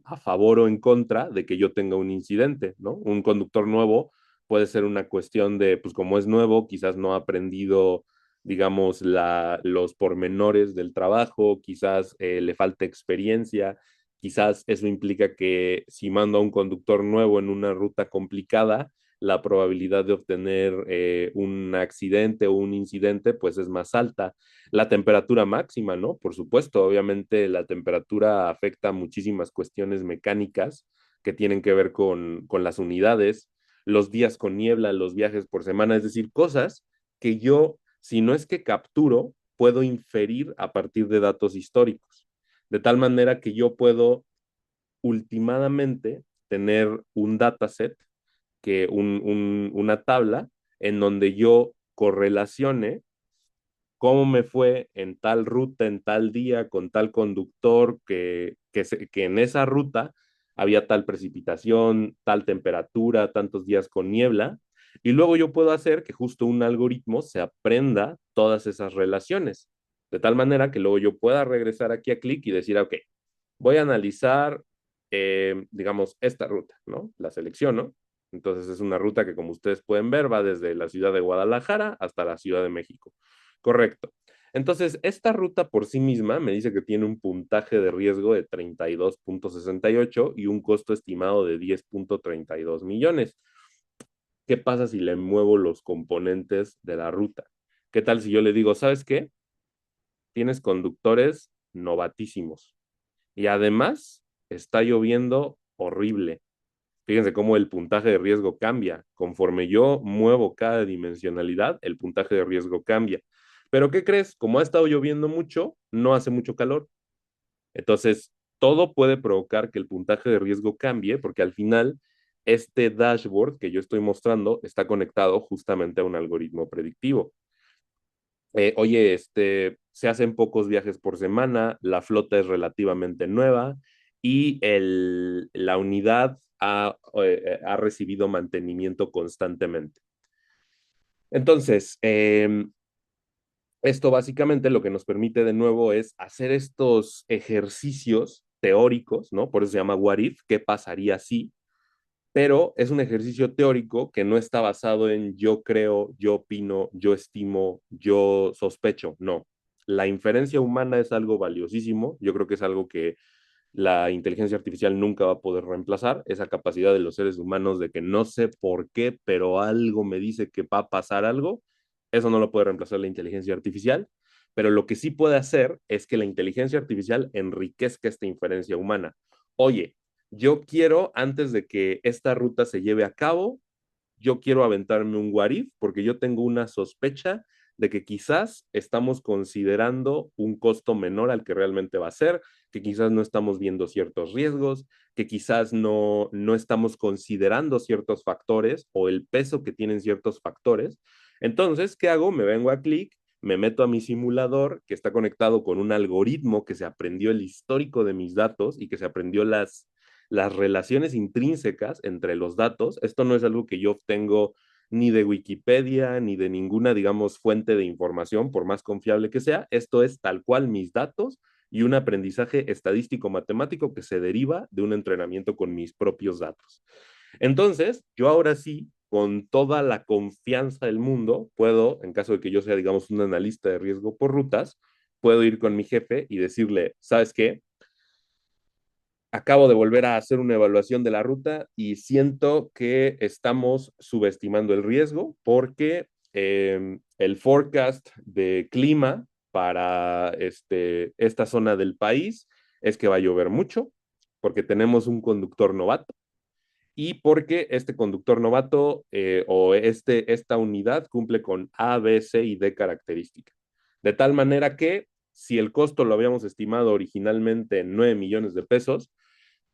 a favor o en contra de que yo tenga un incidente, ¿no? Un conductor nuevo puede ser una cuestión de, pues como es nuevo, quizás no ha aprendido, digamos, los pormenores del trabajo, quizás le falta experiencia, quizás eso implica que si mando a un conductor nuevo en una ruta complicada, la probabilidad de obtener un accidente o un incidente pues es más alta. La temperatura máxima, ¿no? Por supuesto, obviamente la temperatura afecta muchísimas cuestiones mecánicas que tienen que ver con las unidades, los días con niebla, los viajes por semana, es decir, cosas que yo, si no es que capturo, puedo inferir a partir de datos históricos de tal manera que yo puedo ultimadamente tener un dataset, una tabla en donde yo correlacione cómo me fue en tal ruta, en tal día, con tal conductor, que en esa ruta había tal precipitación, tal temperatura, tantos días con niebla, y luego yo puedo hacer que justo un algoritmo se aprenda todas esas relaciones, de tal manera que luego yo pueda regresar aquí a Click y decir, ok, voy a analizar, digamos, esta ruta, ¿no? La selecciono. Entonces es una ruta que, como ustedes pueden ver, va desde la ciudad de Guadalajara hasta la Ciudad de México. Correcto. Entonces, esta ruta por sí misma me dice que tiene un puntaje de riesgo de 32.68 y un costo estimado de 10.32 millones. ¿Qué pasa si le muevo los componentes de la ruta? ¿Qué tal si yo le digo, ¿sabes qué? Tienes conductores novatísimos y además está lloviendo horrible. Fíjense cómo el puntaje de riesgo cambia. Conforme yo muevo cada dimensionalidad, el puntaje de riesgo cambia. Pero ¿qué crees? Como ha estado lloviendo mucho, no hace mucho calor. Entonces, todo puede provocar que el puntaje de riesgo cambie porque al final este dashboard que yo estoy mostrando está conectado justamente a un algoritmo predictivo. Oye, se hacen pocos viajes por semana, la flota es relativamente nueva y la unidad ha recibido mantenimiento constantemente. Entonces, esto básicamente lo que nos permite de nuevo es hacer estos ejercicios teóricos, ¿no? Por eso se llama What If, ¿qué pasaría si? Pero es un ejercicio teórico que no está basado en yo creo, yo opino, yo estimo, yo sospecho. No. La inferencia humana es algo valiosísimo. Yo creo que es algo que la inteligencia artificial nunca va a poder reemplazar. Esa capacidad de los seres humanos de que no sé por qué, pero algo me dice que va a pasar algo, eso no lo puede reemplazar la inteligencia artificial. Pero lo que sí puede hacer es que la inteligencia artificial enriquezca esta inferencia humana. Oye, yo quiero, antes de que esta ruta se lleve a cabo, yo quiero aventarme un what if porque yo tengo una sospecha de que quizás estamos considerando un costo menor al que realmente va a ser, que quizás no estamos viendo ciertos riesgos, que quizás no estamos considerando ciertos factores o el peso que tienen ciertos factores. Entonces, ¿qué hago? Me vengo a Click, me meto a mi simulador que está conectado con un algoritmo que se aprendió el histórico de mis datos y que se aprendió las relaciones intrínsecas entre los datos. Esto no es algo que yo obtengo ni de Wikipedia, ni de ninguna, digamos, fuente de información, por más confiable que sea. Esto es tal cual mis datos y un aprendizaje estadístico matemático que se deriva de un entrenamiento con mis propios datos. Entonces, yo ahora sí, con toda la confianza del mundo, puedo, en caso de que yo sea, digamos, un analista de riesgo por rutas, puedo ir con mi jefe y decirle, ¿sabes qué? Acabo de volver a hacer una evaluación de la ruta y siento que estamos subestimando el riesgo porque el forecast de clima para esta zona del país es que va a llover mucho, porque tenemos un conductor novato y porque este conductor novato esta unidad cumple con A, B, C y D características. De tal manera que si el costo lo habíamos estimado originalmente en 9 millones de pesos,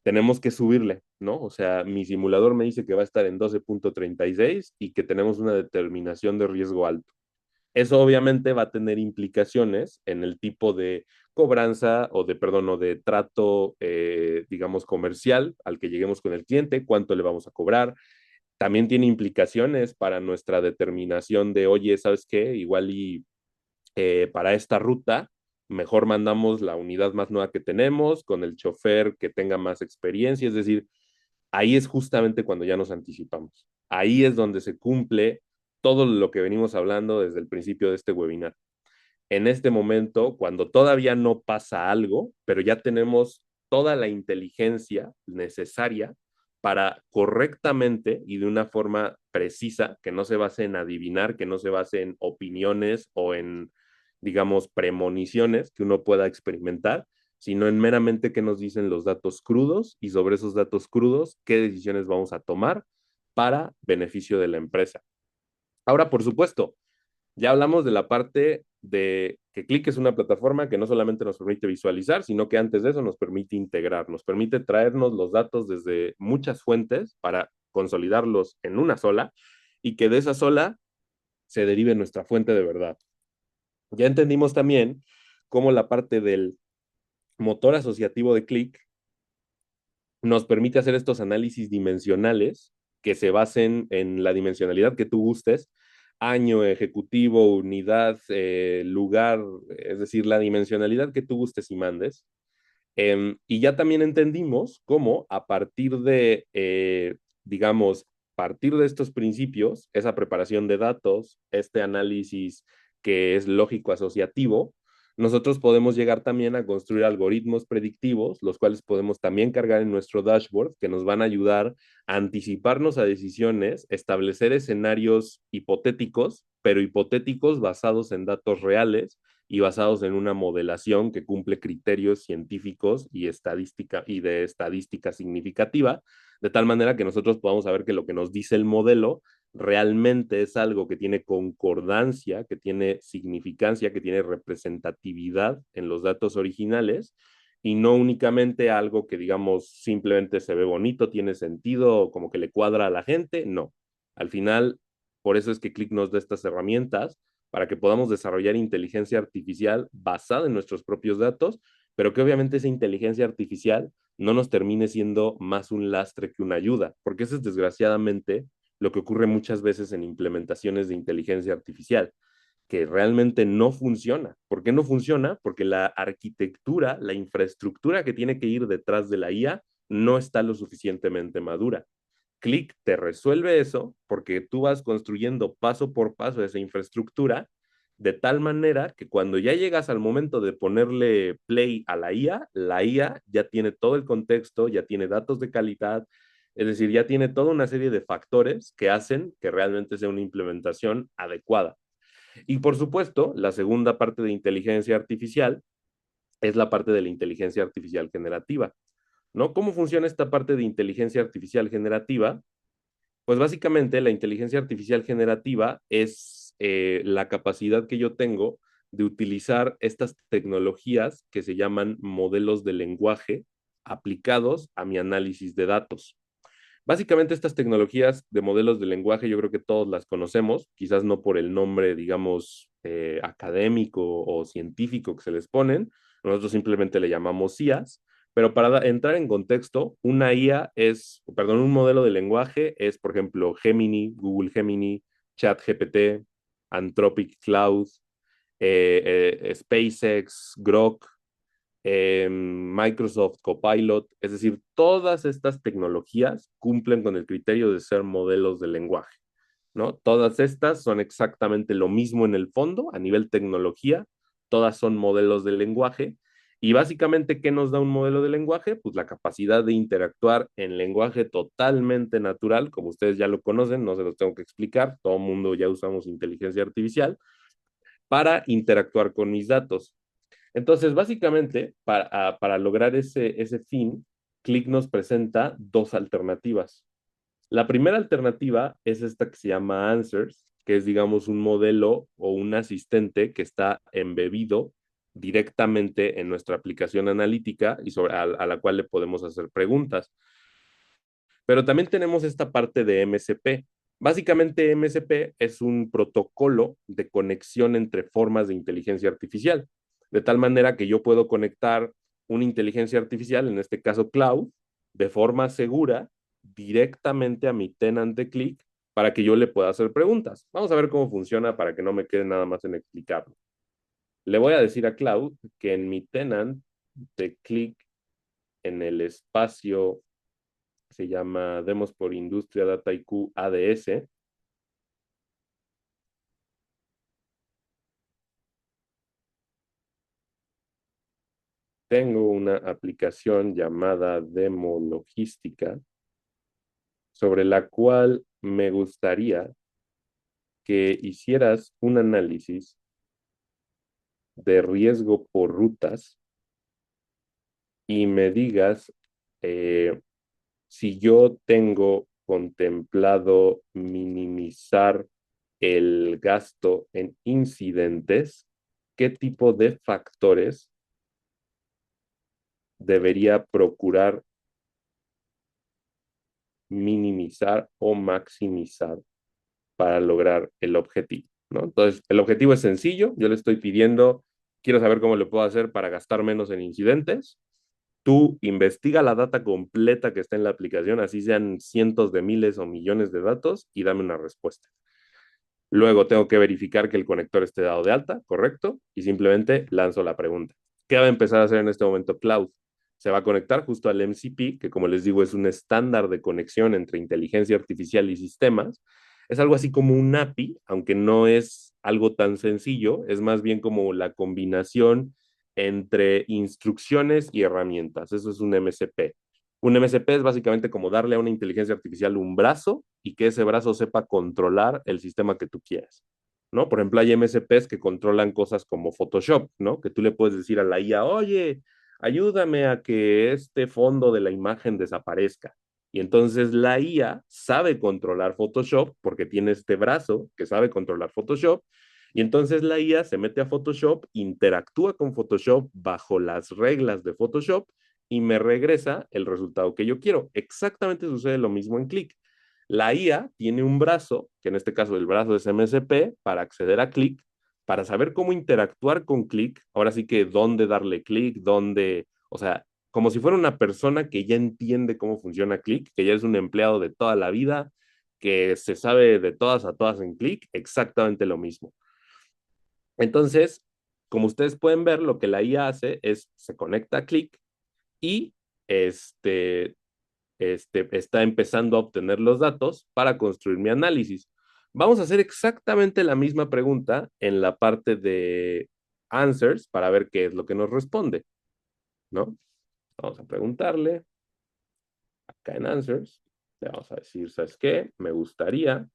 tenemos que subirle, ¿no? O sea, mi simulador me dice que va a estar en 12.36 y que tenemos una determinación de riesgo alto. Eso obviamente va a tener implicaciones en el tipo de cobranza perdón, o de trato, digamos, comercial al que lleguemos con el cliente, cuánto le vamos a cobrar. También tiene implicaciones para nuestra determinación de, oye, ¿sabes qué? Igual para esta ruta, mejor mandamos la unidad más nueva que tenemos, con el chofer que tenga más experiencia, es decir, ahí es justamente cuando ya nos anticipamos. Ahí es donde se cumple todo lo que venimos hablando desde el principio de este webinar. En este momento, cuando todavía no pasa algo, pero ya tenemos toda la inteligencia necesaria para correctamente y de una forma precisa, que no se base en adivinar, que no se base en opiniones o en, digamos, premoniciones que uno pueda experimentar, sino en meramente qué nos dicen los datos crudos y sobre esos datos crudos, qué decisiones vamos a tomar para beneficio de la empresa. Ahora, por supuesto, ya hablamos de la parte de que Click es una plataforma que no solamente nos permite visualizar, sino que antes de eso nos permite integrar, nos permite traernos los datos desde muchas fuentes para consolidarlos en una sola y que de esa sola se derive nuestra fuente de verdad. Ya entendimos también cómo la parte del motor asociativo de Click nos permite hacer estos análisis dimensionales que se basen en la dimensionalidad que tú gustes, año, ejecutivo, unidad, lugar, es decir, la dimensionalidad que tú gustes y mandes. Y ya también entendimos cómo a partir de, digamos, partir de estos principios, esa preparación de datos, este análisis que es lógico asociativo, nosotros podemos llegar también a construir algoritmos predictivos, los cuales podemos también cargar en nuestro dashboard, que nos van a ayudar a anticiparnos a decisiones, establecer escenarios hipotéticos, pero hipotéticos basados en datos reales y basados en una modelación que cumple criterios científicos y de estadística significativa, de tal manera que nosotros podamos saber que lo que nos dice el modelo realmente es algo que tiene concordancia, que tiene significancia, que tiene representatividad en los datos originales y no únicamente algo que digamos simplemente se ve bonito, tiene sentido, como que le cuadra a la gente, no. Al final, por eso es que Click nos da estas herramientas para que podamos desarrollar inteligencia artificial basada en nuestros propios datos, pero que obviamente esa inteligencia artificial no nos termine siendo más un lastre que una ayuda, porque eso es desgraciadamente lo que ocurre muchas veces en implementaciones de inteligencia artificial, que realmente no funciona. ¿Por qué no funciona? Porque la arquitectura, la infraestructura que tiene que ir detrás de la IA no está lo suficientemente madura. Click te resuelve eso porque tú vas construyendo paso por paso esa infraestructura de tal manera que cuando ya llegas al momento de ponerle play a la IA ya tiene todo el contexto, ya tiene datos de calidad, es decir, ya tiene toda una serie de factores que hacen que realmente sea una implementación adecuada. Y por supuesto, la segunda parte de inteligencia artificial es la parte de la inteligencia artificial generativa, ¿no? ¿Cómo funciona esta parte de inteligencia artificial generativa? Pues básicamente la inteligencia artificial generativa es la capacidad que yo tengo de utilizar estas tecnologías que se llaman modelos de lenguaje aplicados a mi análisis de datos. Básicamente estas tecnologías de modelos de lenguaje yo creo que todos las conocemos, quizás no por el nombre, digamos, académico o científico que se les ponen, nosotros simplemente le llamamos IAs, pero para entrar en contexto, una IA es, perdón, un modelo de lenguaje es, por ejemplo, Gemini, Google Gemini, ChatGPT, Anthropic Cloud, SpaceX, Grok, Microsoft Copilot, es decir, todas estas tecnologías cumplen con el criterio de ser modelos de lenguaje, ¿no? Todas estas son exactamente lo mismo en el fondo, a nivel tecnología, todas son modelos de lenguaje Y básicamente, ¿qué nos da un modelo de lenguaje? Pues la capacidad de interactuar en lenguaje totalmente natural, como ustedes ya lo conocen, no se los tengo que explicar, todo el mundo ya usamos inteligencia artificial para interactuar con mis datos. Entonces, básicamente, para lograr ese fin, Click nos presenta dos alternativas. La primera alternativa es esta que se llama Answers, que es, digamos, un modelo o un asistente que está embebido directamente en nuestra aplicación analítica y a la cual le podemos hacer preguntas. Pero también tenemos esta parte de MCP. Básicamente, MCP es un protocolo de conexión entre formas de inteligencia artificial, de tal manera que yo puedo conectar una inteligencia artificial, en este caso Cloud, de forma segura directamente a mi tenant de Click para que yo le pueda hacer preguntas. Vamos a ver cómo funciona para que no me quede nada más en explicarlo. Le voy a decir a Cloud que en mi tenant de Click, en el espacio se llama Demos por Industria Data IQ ADS. Tengo una aplicación llamada Demo Logística sobre la cual me gustaría que hicieras un análisis de riesgo por rutas y me digas si yo tengo contemplado minimizar el gasto en incidentes, qué tipo de factores debería procurar minimizar o maximizar para lograr el objetivo, ¿no? Entonces, el objetivo es sencillo, yo le estoy pidiendo, quiero saber cómo lo puedo hacer para gastar menos en incidentes. Tú investiga la data completa que está en la aplicación, así sean cientos de miles o millones de datos, y dame una respuesta. Luego tengo que verificar que el conector esté dado de alta, correcto, y simplemente lanzo la pregunta. ¿Qué va a empezar a hacer en este momento Cloud? Se va a conectar justo al MCP, que como les digo es un estándar de conexión entre inteligencia artificial y sistemas. Es algo así como un API, aunque no es algo tan sencillo, es más bien como la combinación entre instrucciones y herramientas. Eso es un MCP. Un MCP es básicamente como darle a una inteligencia artificial un brazo y que ese brazo sepa controlar el sistema que tú quieras, ¿no? Por ejemplo, hay MCPs que controlan cosas como Photoshop, ¿no? Que tú le puedes decir a la IA, oye, ayúdame a que este fondo de la imagen desaparezca. Y entonces la IA sabe controlar Photoshop porque tiene este brazo que sabe controlar Photoshop. Y entonces la IA se mete a Photoshop, interactúa con Photoshop bajo las reglas de Photoshop y me regresa el resultado que yo quiero. Exactamente sucede lo mismo en Click. La IA tiene un brazo, que en este caso el brazo es MSP, para acceder a Click, para saber cómo interactuar con Click, ahora sí que dónde darle clic, dónde, o sea, como si fuera una persona que ya entiende cómo funciona Click, que ya es un empleado de toda la vida, que se sabe de todas a todas en Click, exactamente lo mismo. Entonces, como ustedes pueden ver, lo que la IA hace es se conecta a Click y este, está empezando a obtener los datos para construir mi análisis. Vamos a hacer exactamente la misma pregunta en la parte de answers para ver qué es lo que nos responde, ¿no? Vamos a preguntarle acá en answers, le vamos a decir, ¿sabes qué? Me gustaría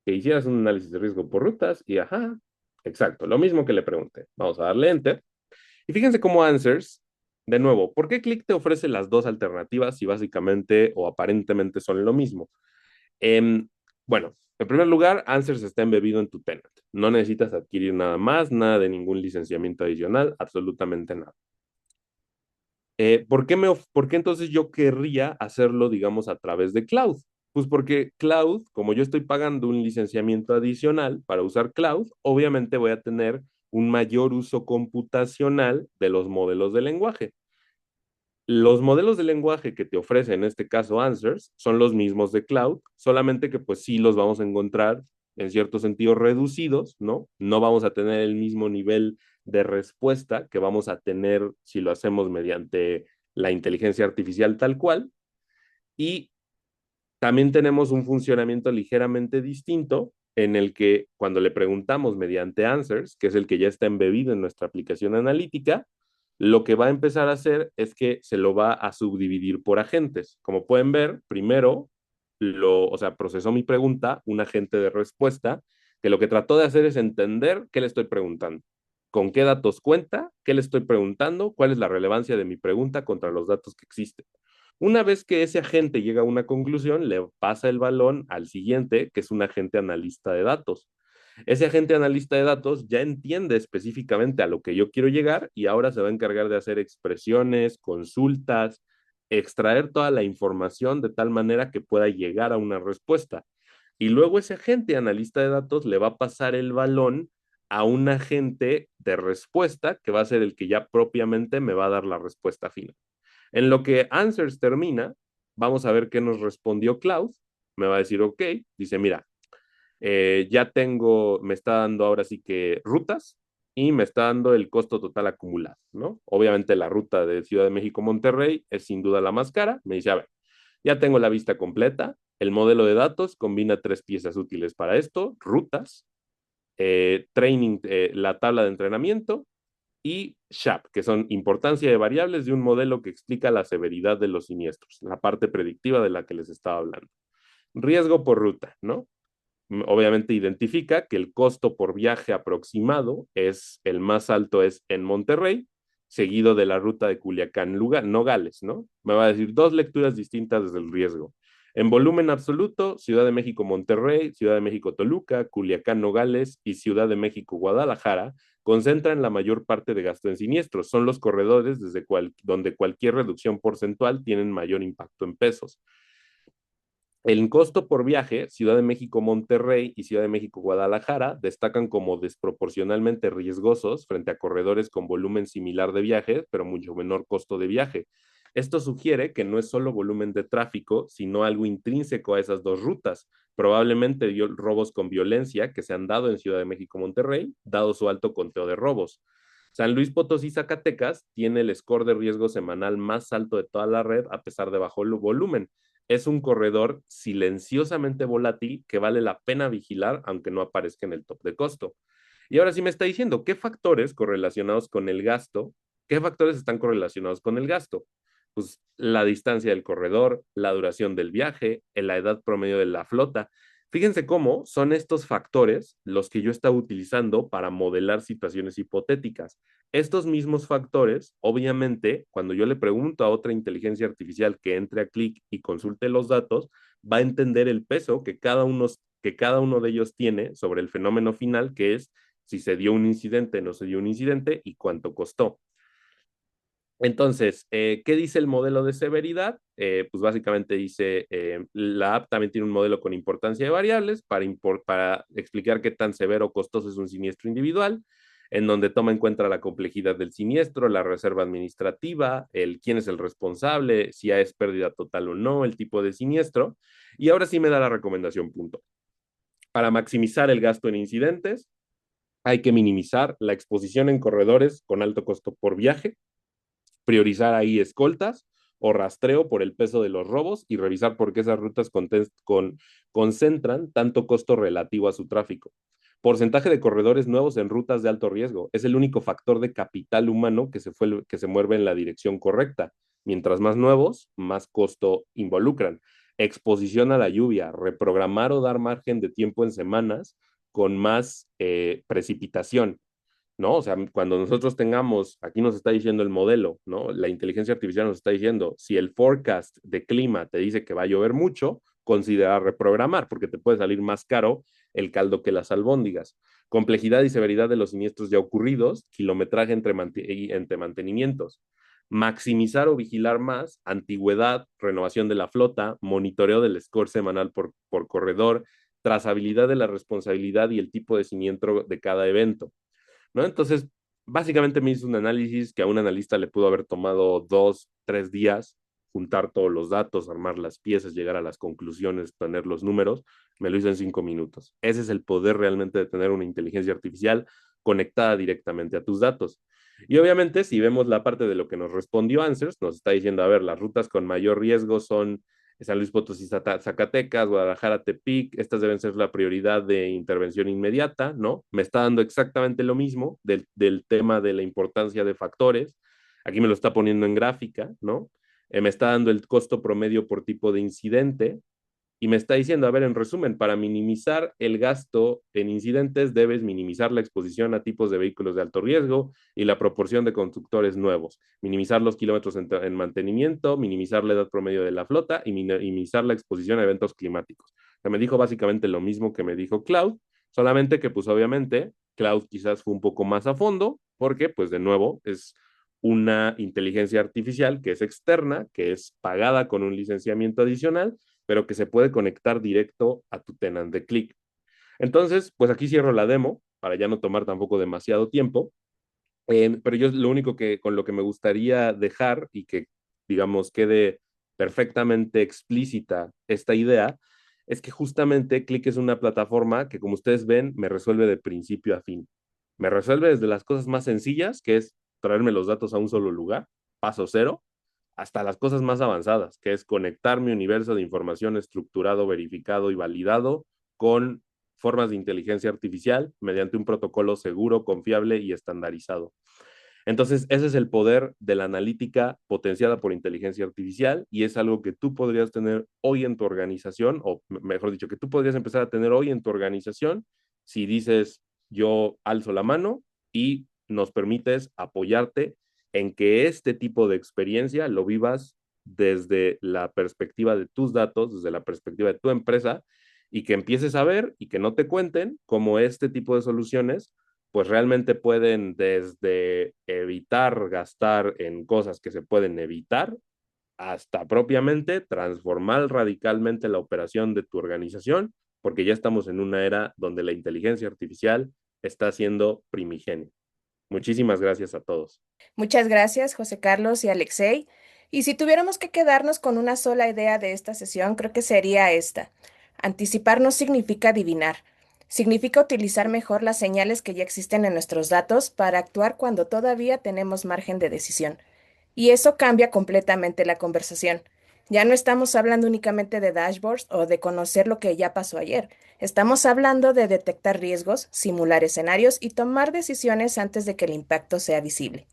que hicieras un análisis de riesgo por rutas y ajá, exacto, lo mismo que le pregunté. Vamos a darle enter. Y fíjense cómo Answers, de nuevo, ¿por qué Click te ofrece las dos alternativas y básicamente o aparentemente son lo mismo? Bueno, en primer lugar, Answers está embebido en tu tenant. No necesitas adquirir nada más, nada de ningún licenciamiento adicional, absolutamente nada. ¿Por qué entonces yo querría hacerlo, digamos, a través de Cloud? Pues porque Cloud, como yo estoy pagando un licenciamiento adicional para usar Cloud, obviamente voy a tener un mayor uso computacional de los modelos de lenguaje. Los modelos de lenguaje que te ofrece en este caso Answers son los mismos de Cloud, solamente que pues sí los vamos a encontrar en cierto sentido reducidos, ¿no? No vamos a tener el mismo nivel de respuesta que vamos a tener si lo hacemos mediante la inteligencia artificial tal cual. Y también tenemos un funcionamiento ligeramente distinto en el que cuando le preguntamos mediante Answers, que es el que ya está embebido en nuestra aplicación analítica, lo que va a empezar a hacer es que se lo va a subdividir por agentes. Como pueden ver, primero procesó mi pregunta, un agente de respuesta, que lo que trató de hacer es entender qué le estoy preguntando, con qué datos cuenta, qué le estoy preguntando, cuál es la relevancia de mi pregunta contra los datos que existen. Una vez que ese agente llega a una conclusión, le pasa el balón al siguiente, que es un agente analista de datos. Ese agente analista de datos ya entiende específicamente a lo que yo quiero llegar y ahora se va a encargar de hacer expresiones, consultas, extraer toda la información de tal manera que pueda llegar a una respuesta. Y luego ese agente analista de datos le va a pasar el balón a un agente de respuesta que va a ser el que ya propiamente me va a dar la respuesta final. En lo que Answers termina, vamos a ver qué nos respondió Cloud. Me va a decir, ok, dice, mira, ya tengo, me está dando ahora sí que rutas y me está dando el costo total acumulado, ¿no? Obviamente la ruta de Ciudad de México-Monterrey es sin duda la más cara. Me dice, a ver, ya tengo la vista completa. El modelo de datos combina tres piezas útiles para esto, rutas, training, la tabla de entrenamiento y SHAP, que son importancia de variables de un modelo que explica la severidad de los siniestros, la parte predictiva de la que les estaba hablando. Riesgo por ruta, ¿no? Obviamente identifica que el costo por viaje aproximado es el más alto es en Monterrey, seguido de la ruta de Culiacán-Nogales, ¿no? Me va a decir dos lecturas distintas del riesgo. En volumen absoluto, Ciudad de México-Monterrey, Ciudad de México-Toluca, Culiacán-Nogales y Ciudad de México-Guadalajara concentran la mayor parte de gasto en siniestros. Son los corredores donde cualquier reducción porcentual tiene mayor impacto en pesos. El costo por viaje, Ciudad de México-Monterrey y Ciudad de México-Guadalajara destacan como desproporcionalmente riesgosos frente a corredores con volumen similar de viajes, pero mucho menor costo de viaje. Esto sugiere que no es solo volumen de tráfico, sino algo intrínseco a esas dos rutas. Probablemente robos con violencia que se han dado en Ciudad de México-Monterrey, dado su alto conteo de robos. San Luis Potosí, Zacatecas tiene el score de riesgo semanal más alto de toda la red a pesar de bajo volumen. Es un corredor silenciosamente volátil que vale la pena vigilar aunque no aparezca en el top de costo. Y ahora sí me está diciendo, ¿qué factores correlacionados con el gasto? ¿Qué factores están correlacionados con el gasto? Pues la distancia del corredor, la duración del viaje, la edad promedio de la flota. Fíjense cómo son estos factores los que yo estaba utilizando para modelar situaciones hipotéticas. Estos mismos factores, obviamente, cuando yo le pregunto a otra inteligencia artificial que entre a Click y consulte los datos, va a entender el peso que cada uno de ellos tiene sobre el fenómeno final, que es si se dio un incidente, no se dio un incidente y cuánto costó. Entonces, ¿qué dice el modelo de severidad? Pues básicamente dice, la app también tiene un modelo con importancia de variables para explicar qué tan severo o costoso es un siniestro individual, en donde toma en cuenta la complejidad del siniestro, la reserva administrativa, quién es el responsable, si es pérdida total o no, el tipo de siniestro. Y ahora sí me da la recomendación punto. Para maximizar el gasto en incidentes, hay que minimizar la exposición en corredores con alto costo por viaje, priorizar ahí escoltas o rastreo por el peso de los robos y revisar por qué esas rutas concentran tanto costo relativo a su tráfico. Porcentaje de corredores nuevos en rutas de alto riesgo. Es el único factor de capital humano que se mueve en la dirección correcta. Mientras más nuevos, más costo involucran. Exposición a la lluvia, reprogramar o dar margen de tiempo en semanas con más precipitación. ¿No? O sea, cuando nosotros tengamos, aquí nos está diciendo el modelo, ¿no? La inteligencia artificial nos está diciendo, si el forecast de clima te dice que va a llover mucho, considera reprogramar, porque te puede salir más caro el caldo que las albóndigas. Complejidad y severidad de los siniestros ya ocurridos, kilometraje entre mantenimientos. Maximizar o vigilar más, antigüedad, renovación de la flota, monitoreo del score semanal por corredor, trazabilidad de la responsabilidad y el tipo de siniestro de cada evento. ¿No? Entonces, básicamente me hizo un análisis que a un analista le pudo haber tomado 2, 3 días, juntar todos los datos, armar las piezas, llegar a las conclusiones, tener los números, me lo hizo en 5 minutos. Ese es el poder realmente de tener una inteligencia artificial conectada directamente a tus datos. Y obviamente, si vemos la parte de lo que nos respondió Answers, nos está diciendo, a ver, las rutas con mayor riesgo son San Luis Potosí, Zacatecas, Guadalajara, Tepic, estas deben ser la prioridad de intervención inmediata, ¿no? Me está dando exactamente lo mismo del tema de la importancia de factores. Aquí me lo está poniendo en gráfica, ¿no? Me está dando el costo promedio por tipo de incidente y me está diciendo, a ver, en resumen, para minimizar el gasto en incidentes debes minimizar la exposición a tipos de vehículos de alto riesgo y la proporción de conductores nuevos, minimizar los kilómetros en mantenimiento, minimizar la edad promedio de la flota y minimizar la exposición a eventos climáticos. O sea, me dijo básicamente lo mismo que me dijo Cloud, solamente que pues obviamente Cloud quizás fue un poco más a fondo porque pues de nuevo es una inteligencia artificial que es externa, que es pagada con un licenciamiento adicional, pero que se puede conectar directo a tu tenant de click. Entonces, pues aquí cierro la demo para ya no tomar tampoco demasiado tiempo. Pero yo lo único que con lo que me gustaría dejar y que, digamos, quede perfectamente explícita esta idea es que justamente Click es una plataforma que, como ustedes ven, me resuelve de principio a fin. Me resuelve desde las cosas más sencillas, que es traerme los datos a un solo lugar, paso cero, hasta las cosas más avanzadas, que es conectar mi universo de información estructurado, verificado y validado con formas de inteligencia artificial mediante un protocolo seguro, confiable y estandarizado. Entonces, ese es el poder de la analítica potenciada por inteligencia artificial y es algo que tú podrías tener hoy en tu organización, o mejor dicho, que tú podrías empezar a tener hoy en tu organización si dices, yo alzo la mano y nos permites apoyarte en que este tipo de experiencia lo vivas desde la perspectiva de tus datos, desde la perspectiva de tu empresa y que empieces a ver y que no te cuenten cómo este tipo de soluciones pues realmente pueden desde evitar gastar en cosas que se pueden evitar hasta propiamente transformar radicalmente la operación de tu organización, porque ya estamos en una era donde la inteligencia artificial está siendo primigenia. Muchísimas gracias a todos. Muchas gracias, José Carlos y Alexei. Y si tuviéramos que quedarnos con una sola idea de esta sesión, creo que sería esta. Anticipar no significa adivinar. Significa utilizar mejor las señales que ya existen en nuestros datos para actuar cuando todavía tenemos margen de decisión. Y eso cambia completamente la conversación. Ya no estamos hablando únicamente de dashboards o de conocer lo que ya pasó ayer. Estamos hablando de detectar riesgos, simular escenarios y tomar decisiones antes de que el impacto sea visible.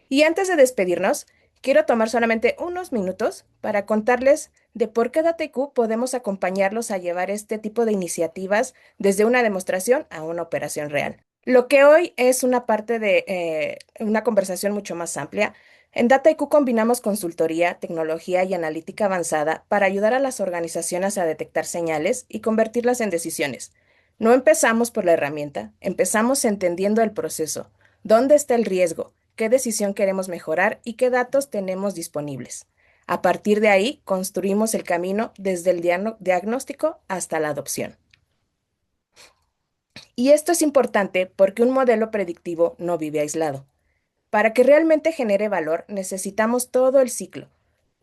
Y antes de despedirnos, quiero tomar solamente unos minutos para contarles de por qué DataIQ podemos acompañarlos a llevar este tipo de iniciativas desde una demostración a una operación real. Lo que hoy es una parte de una conversación mucho más amplia. En DataIQ combinamos consultoría, tecnología y analítica avanzada para ayudar a las organizaciones a detectar señales y convertirlas en decisiones. No empezamos por la herramienta, empezamos entendiendo el proceso. ¿Dónde está el riesgo? ¿Qué decisión queremos mejorar y qué datos tenemos disponibles? A partir de ahí, construimos el camino desde el diagnóstico hasta la adopción. Y esto es importante porque un modelo predictivo no vive aislado. Para que realmente genere valor, necesitamos todo el ciclo.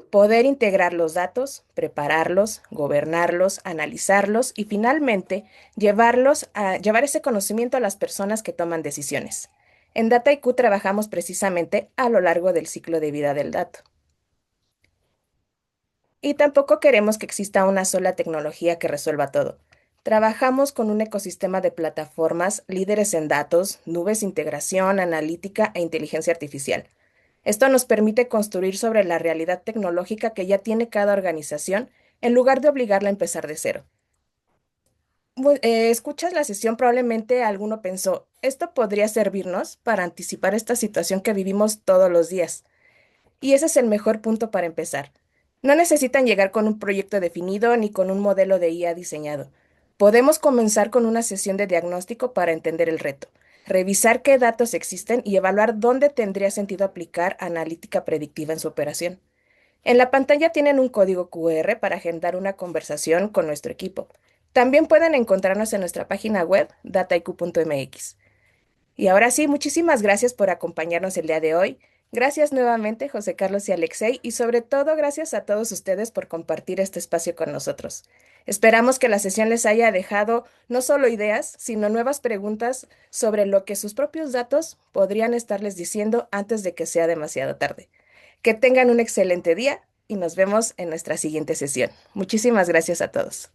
Poder integrar los datos, prepararlos, gobernarlos, analizarlos y finalmente llevar ese conocimiento a las personas que toman decisiones. En DataIQ trabajamos precisamente a lo largo del ciclo de vida del dato. Y tampoco queremos que exista una sola tecnología que resuelva todo. Trabajamos con un ecosistema de plataformas líderes en datos, nubes de integración, analítica e inteligencia artificial. Esto nos permite construir sobre la realidad tecnológica que ya tiene cada organización en lugar de obligarla a empezar de cero. Escuchas la sesión, probablemente alguno pensó, esto podría servirnos para anticipar esta situación que vivimos todos los días. Y ese es el mejor punto para empezar. No necesitan llegar con un proyecto definido ni con un modelo de IA diseñado. Podemos comenzar con una sesión de diagnóstico para entender el reto, revisar qué datos existen y evaluar dónde tendría sentido aplicar analítica predictiva en su operación. En la pantalla tienen un código QR para agendar una conversación con nuestro equipo. También pueden encontrarnos en nuestra página web dataiq.mx. Y ahora sí, muchísimas gracias por acompañarnos el día de hoy. Gracias nuevamente, José Carlos y Alexei, y sobre todo gracias a todos ustedes por compartir este espacio con nosotros. Esperamos que la sesión les haya dejado no solo ideas, sino nuevas preguntas sobre lo que sus propios datos podrían estarles diciendo antes de que sea demasiado tarde. Que tengan un excelente día y nos vemos en nuestra siguiente sesión. Muchísimas gracias a todos.